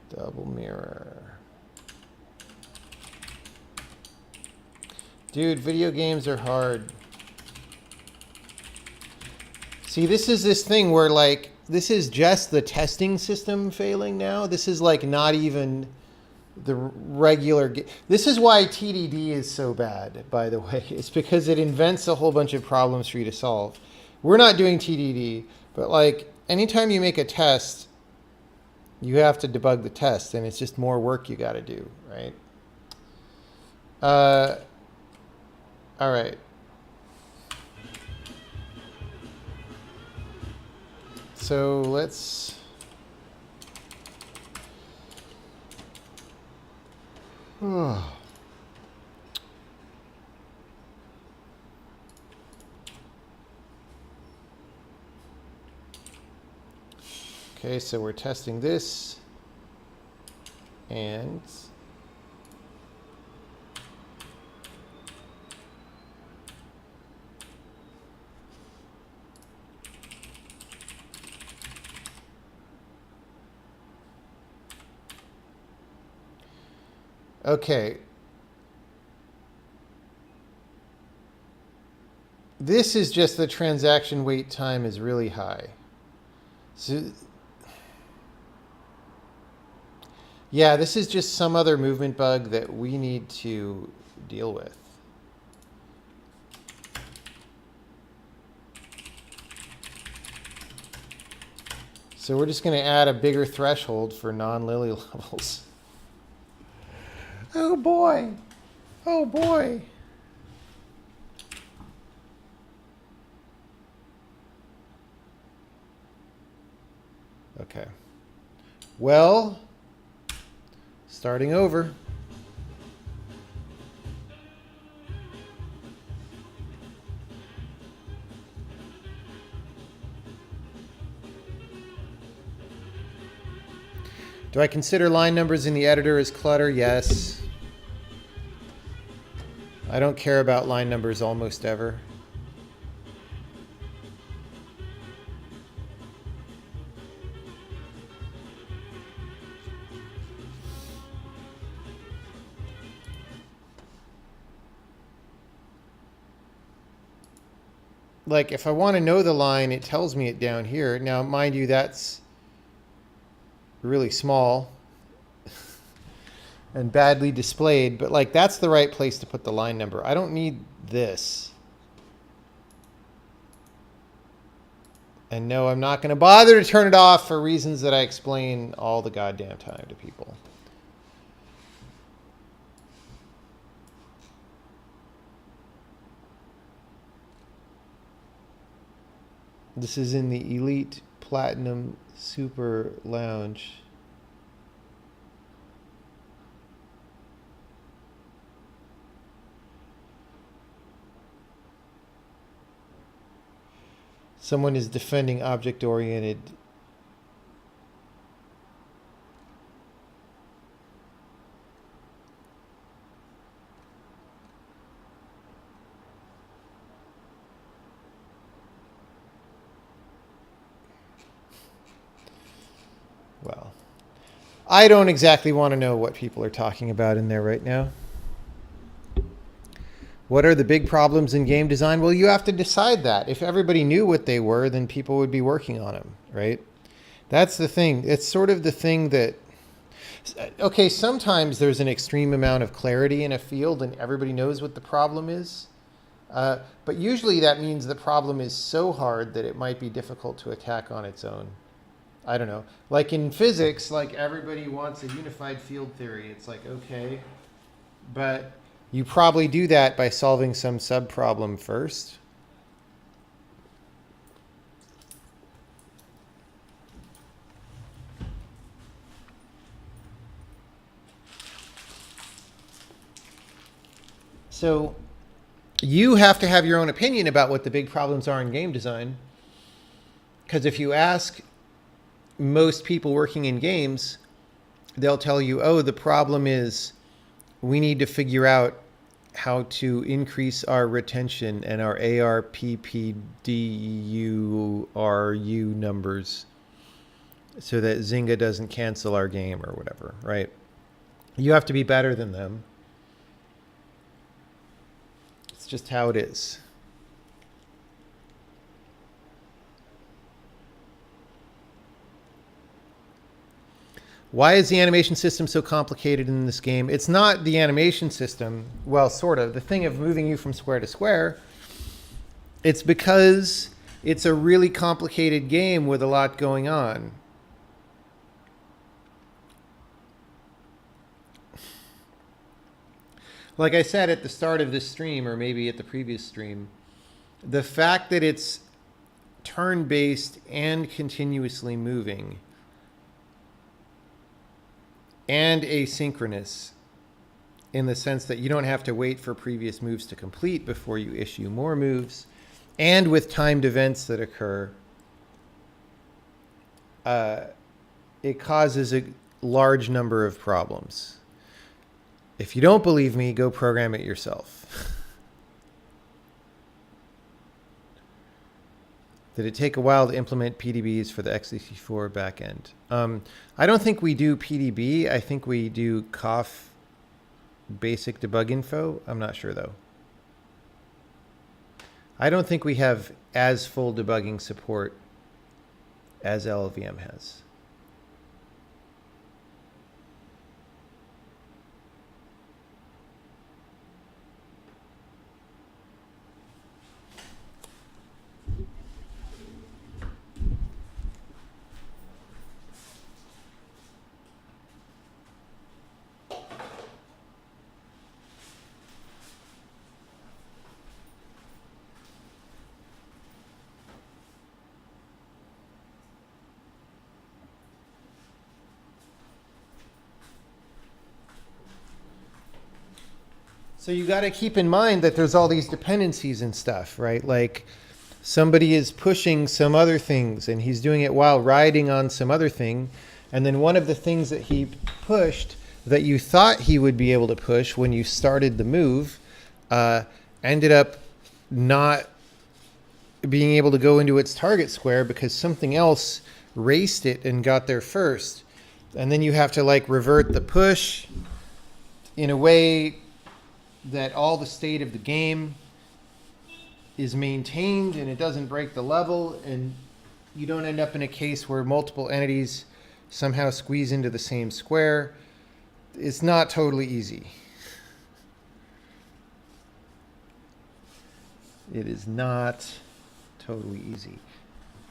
Double mirror. Dude, video games are hard. See, this is this thing where, like, this is just the testing system failing now. This is, like, not even the regular... This is why TDD is so bad, by the way. It's because it invents a whole bunch of problems for you to solve. We're not doing TDD, but, like, anytime you make a test, you have to debug the test, and it's just more work you got to do, right? All right. So let's... Okay, so we're testing this, and okay. This is just the transaction wait time is really high. So, yeah, this is just some other movement bug that we need to deal with. So we're just going to add a bigger threshold for non-Lily levels. Oh boy. Oh boy. Okay. Well, starting over. Do I consider line numbers in the editor as clutter? Yes. I don't care about line numbers almost ever. Like, if I want to know the line, it tells me it down here. Now, mind you, that's really small and badly displayed, but like that's the right place to put the line number. I don't need this. And no, I'm not going to bother to turn it off for reasons that I explain all the goddamn time to people. This is in the Elite Platinum Super Lounge. Someone is defending object-oriented. I don't exactly want to know what people are talking about in there right now. What are the big problems in game design? Well, you have to decide that. If everybody knew what they were, then people would be working on them, right? That's the thing. It's sort of the thing that, okay, sometimes there's an extreme amount of clarity in a field and everybody knows what the problem is. But usually that means the problem is so hard that it might be difficult to attack on its own. I don't know. Like in physics, like everybody wants a unified field theory. It's like, okay, but you probably do that by solving some subproblem first. So you have to have your own opinion about what the big problems are in game design. Because if you ask most people working in games, they'll tell you, oh, the problem is we need to figure out how to increase our retention and our ARPPDURU numbers so that Zynga doesn't cancel our game or whatever, right? You have to be better than them. It's just how it is. Why is the animation system so complicated in this game? It's not the animation system. Well, sort of. The thing of moving you from square to square. It's because it's a really complicated game with a lot going on. Like I said at the start of this stream, or maybe at the previous stream, the fact that it's turn-based and continuously moving and asynchronous in the sense that you don't have to wait for previous moves to complete before you issue more moves, and with timed events that occur, it causes a large number of problems. If you don't believe me, go program it yourself. Did it take a while to implement PDBs for the x64 backend? I don't think we do PDB. I think we do COF basic debug info. I'm not sure though. I don't think we have as full debugging support as LLVM has. So you got to keep in mind that there's all these dependencies and stuff, right? Like somebody is pushing some other things and he's doing it while riding on some other thing. And then one of the things that he pushed that you thought he would be able to push when you started the move ended up not being able to go into its target square because something else raced it and got there first. And then you have to like revert the push in a way that all the state of the game is maintained and it doesn't break the level, and you don't end up in a case where multiple entities somehow squeeze into the same square. It's not totally easy. It is not totally easy.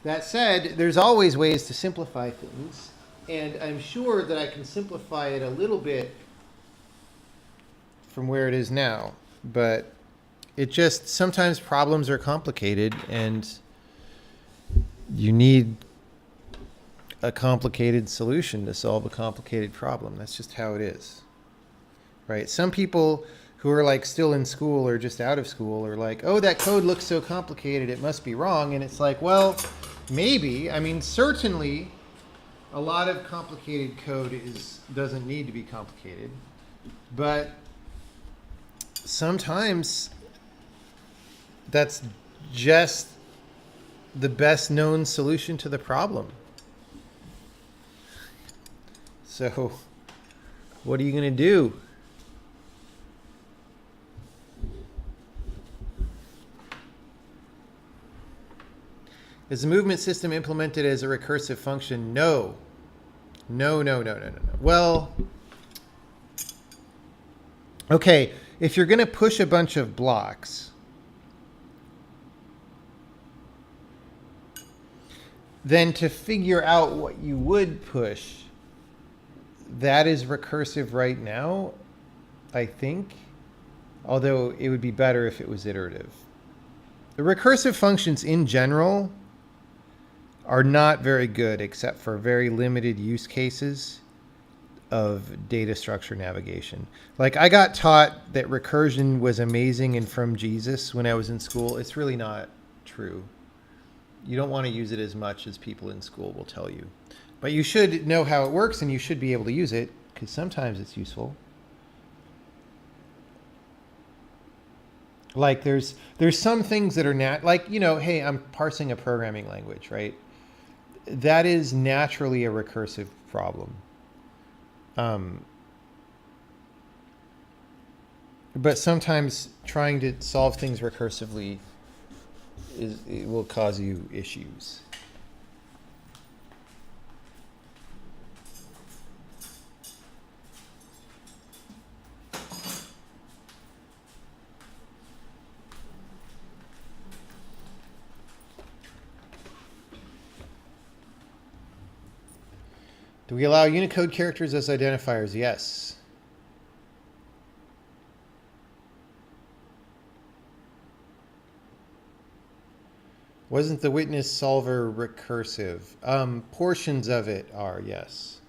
That said, there's always ways to simplify things, and I'm sure that I can simplify it a little bit from where it is now, but it just, sometimes problems are complicated and you need a complicated solution to solve a complicated problem. That's just how it is, right? Some people who are like still in school or just out of school are like, oh, that code looks so complicated, it must be wrong. And it's like, well, maybe. I mean, certainly a lot of complicated code doesn't need to be complicated, but sometimes that's just the best known solution to the problem. So what are you going to do? Is the movement system implemented as a recursive function? No. No. Well, okay, if you're going to push a bunch of blocks, then to figure out what you would push, that is recursive right now, I think. Although it would be better if it was iterative. The recursive functions in general are not very good except for very limited use cases of data structure navigation. Like, I got taught that recursion was amazing and from Jesus when I was in school. It's really not true. You don't want to use it as much as people in school will tell you. But you should know how it works, and you should be able to use it, because sometimes it's useful. Like, there's some things that are like, you know, hey, I'm parsing a programming language, right? That is naturally a recursive problem. But sometimes trying to solve things recursively it will cause you issues. Do we allow Unicode characters as identifiers? Yes. Wasn't the witness solver recursive? Portions of it are, yes.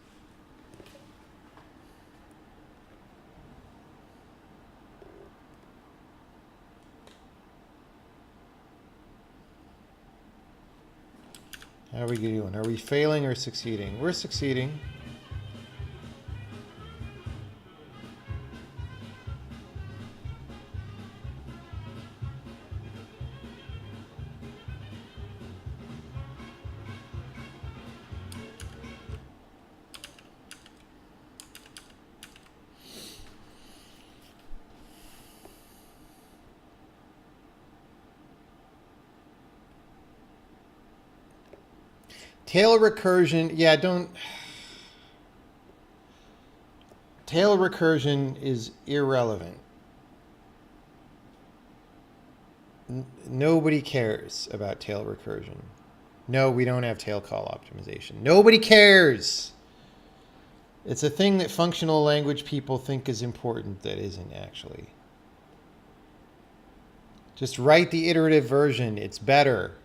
How are we doing? Are we failing or succeeding? We're succeeding. Tail recursion, yeah, tail recursion is irrelevant. Nobody cares about tail recursion. No, we don't have tail call optimization. Nobody cares. It's a thing that functional language people think is important that isn't actually. Just write the iterative version. It's better.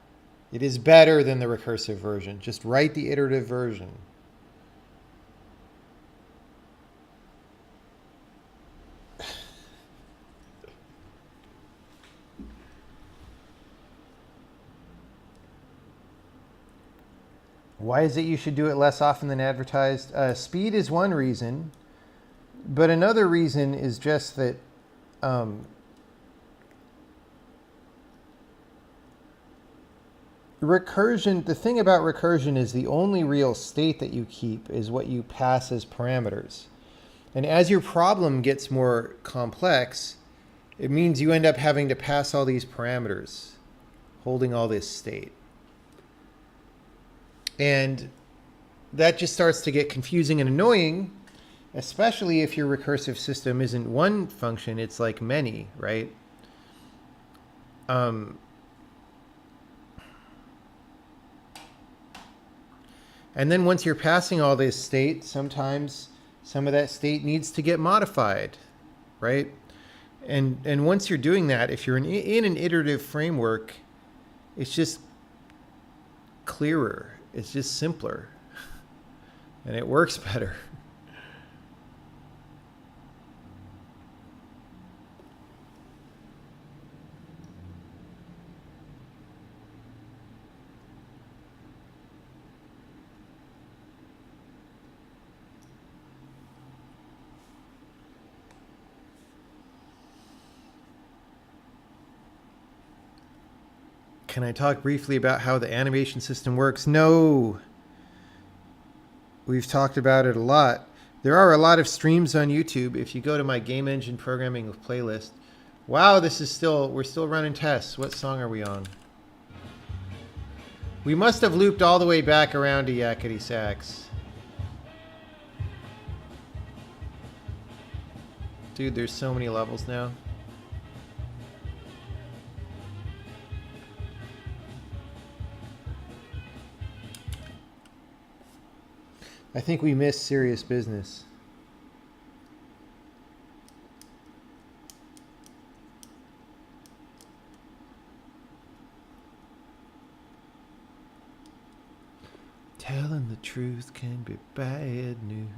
It is better than the recursive version. Just write the iterative version. Why is it you should do it less often than advertised? Speed is one reason, but another reason is just that recursion, the thing about recursion is the only real state that you keep is what you pass as parameters. And as your problem gets more complex, it means you end up having to pass all these parameters, holding all this state. And that just starts to get confusing and annoying, especially if your recursive system isn't one function, it's like many, right? And then once you're passing all this state, sometimes some of that state needs to get modified, right? And once you're doing that, if you're in an iterative framework, it's just clearer. It's just simpler. And it works better. Can I talk briefly about how the animation system works? No. We've talked about it a lot. There are a lot of streams on YouTube. If you go to my Game Engine Programming with playlist. Wow, we're still running tests. What song are we on? We must have looped all the way back around to Yakety Sax. Dude, there's so many levels now. I think we missed Serious Business. Telling the truth can be bad news.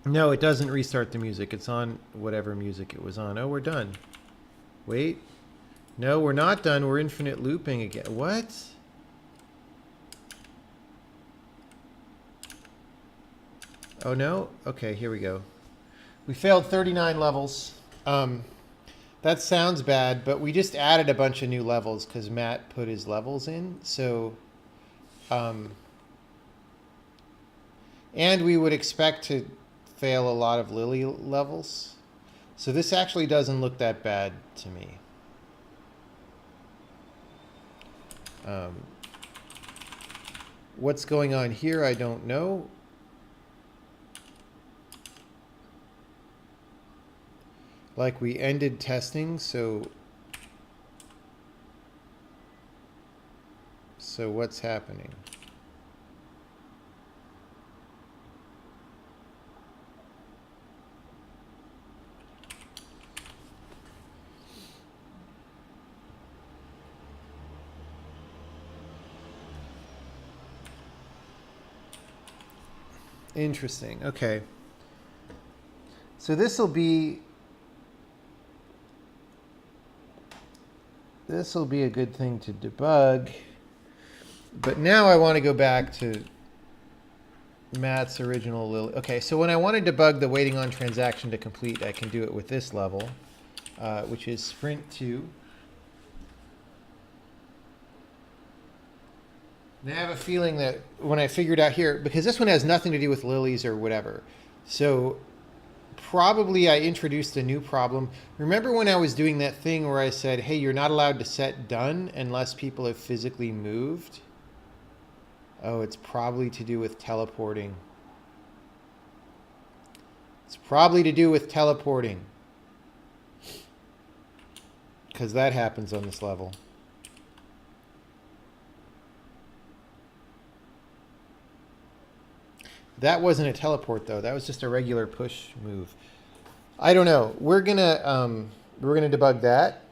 No, it doesn't restart the music. It's on whatever music it was on. Oh, we're done. Wait. No, we're not done. We're infinite looping again. What? Oh, no? Okay, here we go. We failed 39 levels. That sounds bad, but we just added a bunch of new levels because Matt put his levels in. So, and we would expect to fail a lot of Lily levels. So this actually doesn't look that bad to me. What's going on here, I don't know. Like we ended testing, so what's happening? Interesting. Okay. So this will be a good thing to debug. But now I want to go back to Matt's original Lily. Okay, so when I want to debug the waiting on transaction to complete, I can do it with this level, which is sprint 2. And I have a feeling that when I figured out here, because this one has nothing to do with lilies or whatever, so probably I introduced a new problem. Remember when I was doing that thing where I said, hey, you're not allowed to set done unless people have physically moved? Oh, it's probably to do with teleporting. It's probably to do with teleporting. Because that happens on this level. That wasn't a teleport though. That was just a regular push move. I don't know. We're gonna debug that.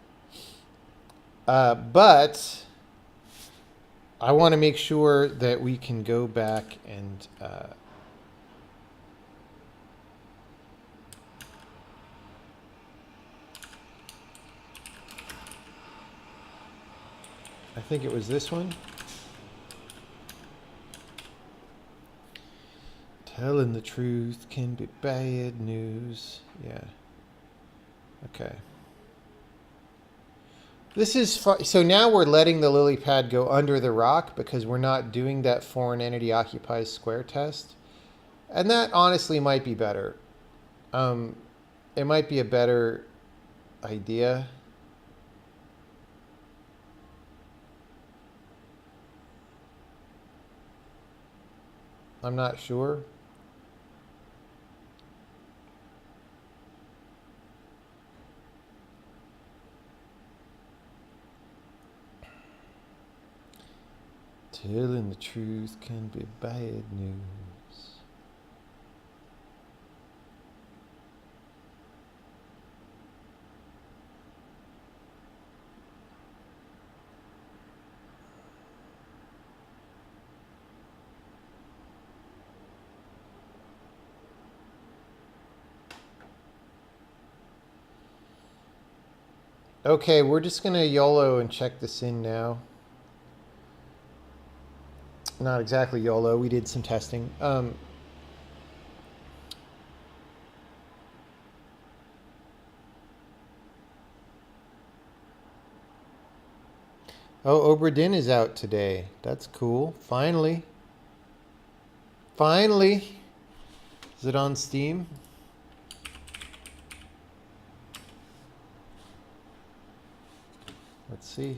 But I want to make sure that we can go back and I think it was this one. Telling the truth can be bad news. Yeah. Okay. This is so now we're letting the lily pad go under the rock because we're not doing that foreign entity occupies square test. And that honestly might be better. It might be a better idea. I'm not sure. Telling the truth can be bad news. Okay, we're just going to YOLO and check this in now. Not exactly YOLO. We did some testing. Oh, Obra Dinn is out today. That's cool. Finally. Finally. Is it on Steam? Let's see.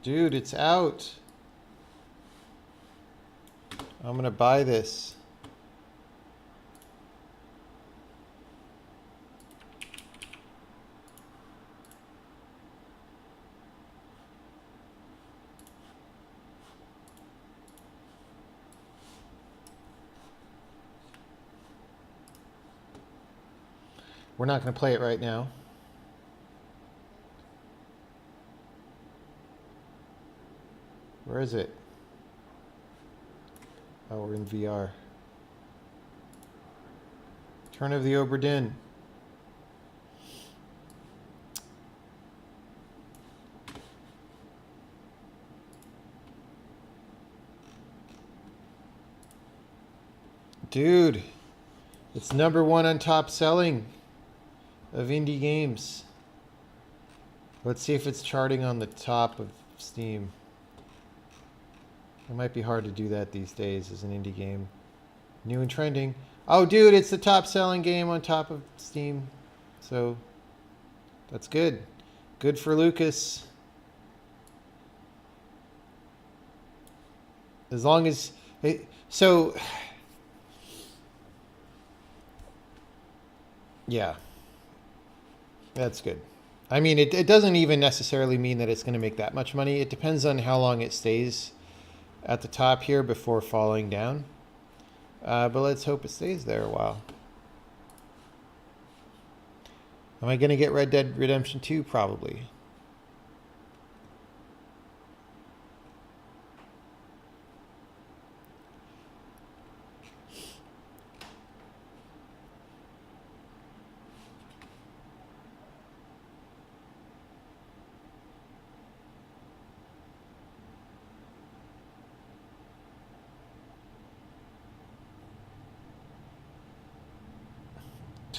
Dude, it's out. I'm gonna buy this. We're not gonna play it right now. Where is it? Oh, we're in VR. Turn of the Obra Dinn. Dude, it's #1 on top selling of indie games. Let's see if it's charting on the top of Steam. It might be hard to do that these days as an indie game. New and trending. Oh, dude, it's the top selling game on top of Steam. So that's good. Good for Lucas. As long as so yeah. That's good. I mean, it doesn't even necessarily mean that it's going to make that much money. It depends on how long it stays at the top here before falling down. But let's hope it stays there a while. Am I going to get Red Dead Redemption 2? Probably.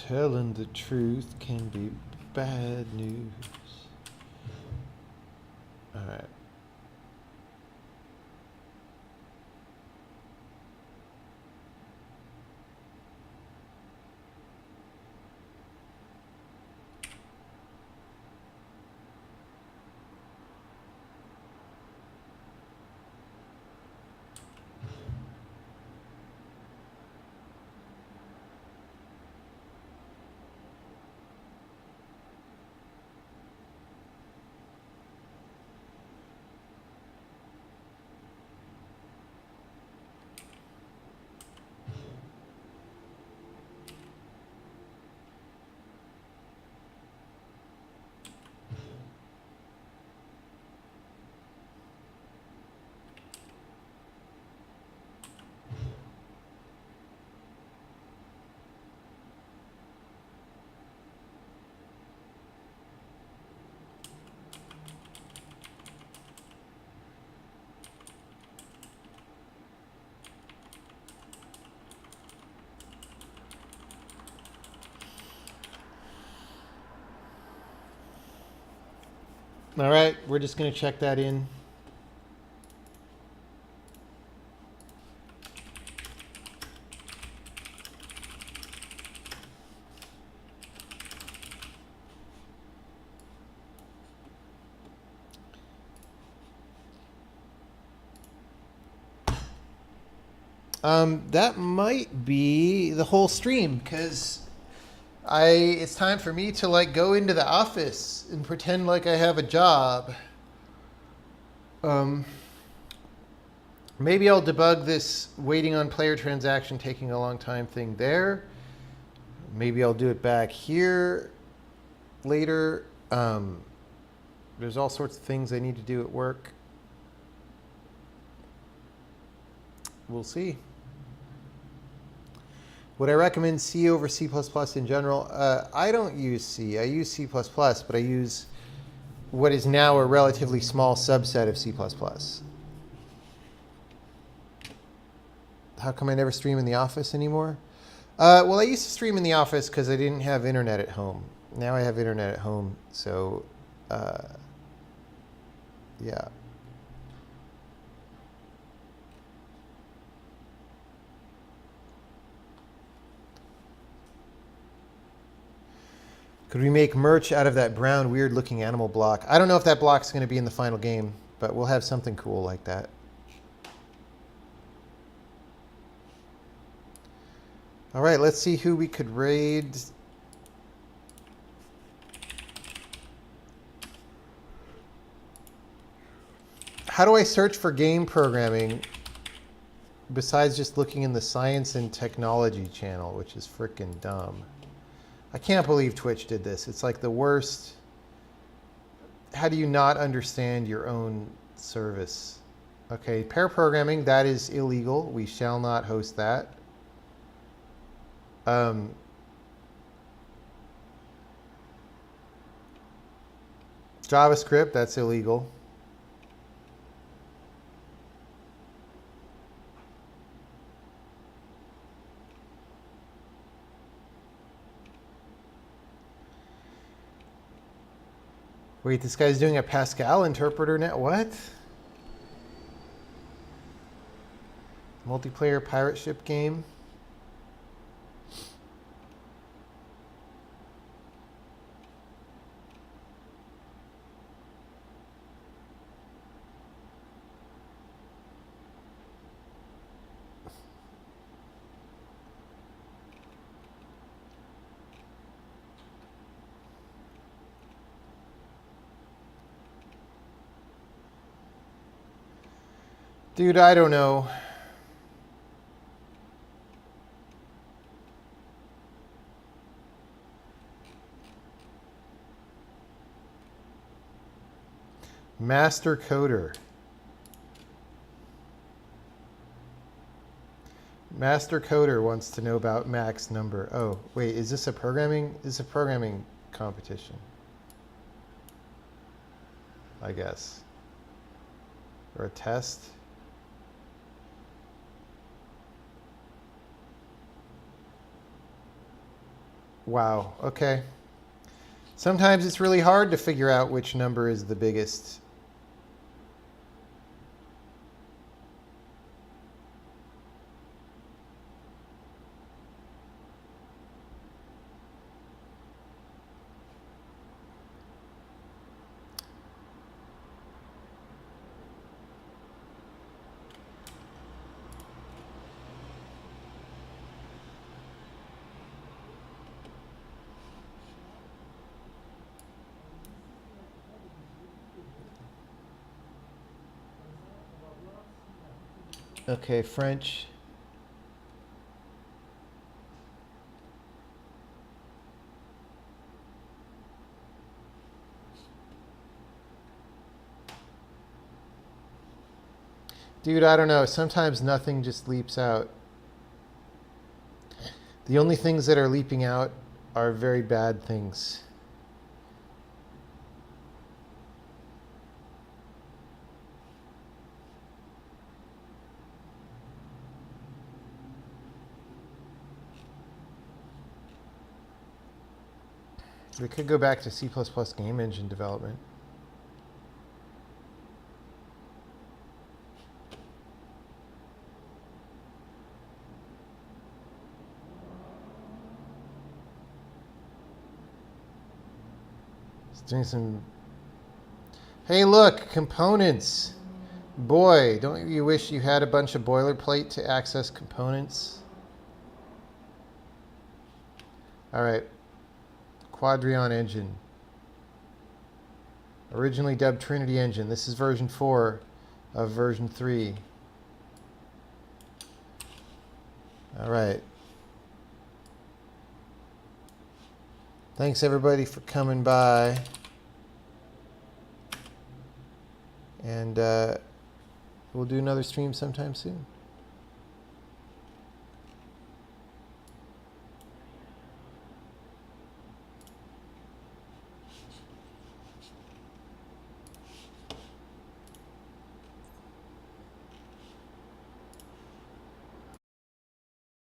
Telling the truth can be bad news. All right. All right, we're just going to check that in. That might be the whole stream, because it's time for me to like go into the office and pretend like I have a job. Maybe I'll debug this waiting on player transaction taking a long time thing there. Maybe I'll do it back here later. There's all sorts of things I need to do at work. We'll see. Would I recommend C over C++ in general? I don't use C. I use C++, but I use what is now a relatively small subset of C++. How come I never stream in the office anymore? Well, I used to stream in the office because I didn't have internet at home. Now I have internet at home, so yeah. Could we make merch out of that brown, weird-looking animal block? I don't know if that block's going to be in the final game, but we'll have something cool like that. All right, let's see who we could raid. How do I search for game programming besides just looking in the science and technology channel, which is freaking dumb? I can't believe Twitch did this. It's like the worst. How do you not understand your own service? Okay, pair programming, that is illegal. We shall not host that. JavaScript, that's illegal. Wait, this guy's doing a Pascal interpreter now? What? Multiplayer pirate ship game? Dude, I don't know. Master Coder. Master Coder wants to know about max number. Oh, wait, is this a programming? This is a programming competition, I guess. Or a test. Wow, okay. Sometimes it's really hard to figure out which number is the biggest. Okay, French. Dude, I don't know. Sometimes nothing just leaps out. The only things that are leaping out are very bad things. We could go back to C++ game engine development. It's doing some... Hey, look, components. Boy, don't you wish you had a bunch of boilerplate to access components? All right. Quadrion engine. Originally dubbed Trinity engine. This is version 4 of version 3. All right. Thanks everybody for coming by. And we'll do another stream sometime soon.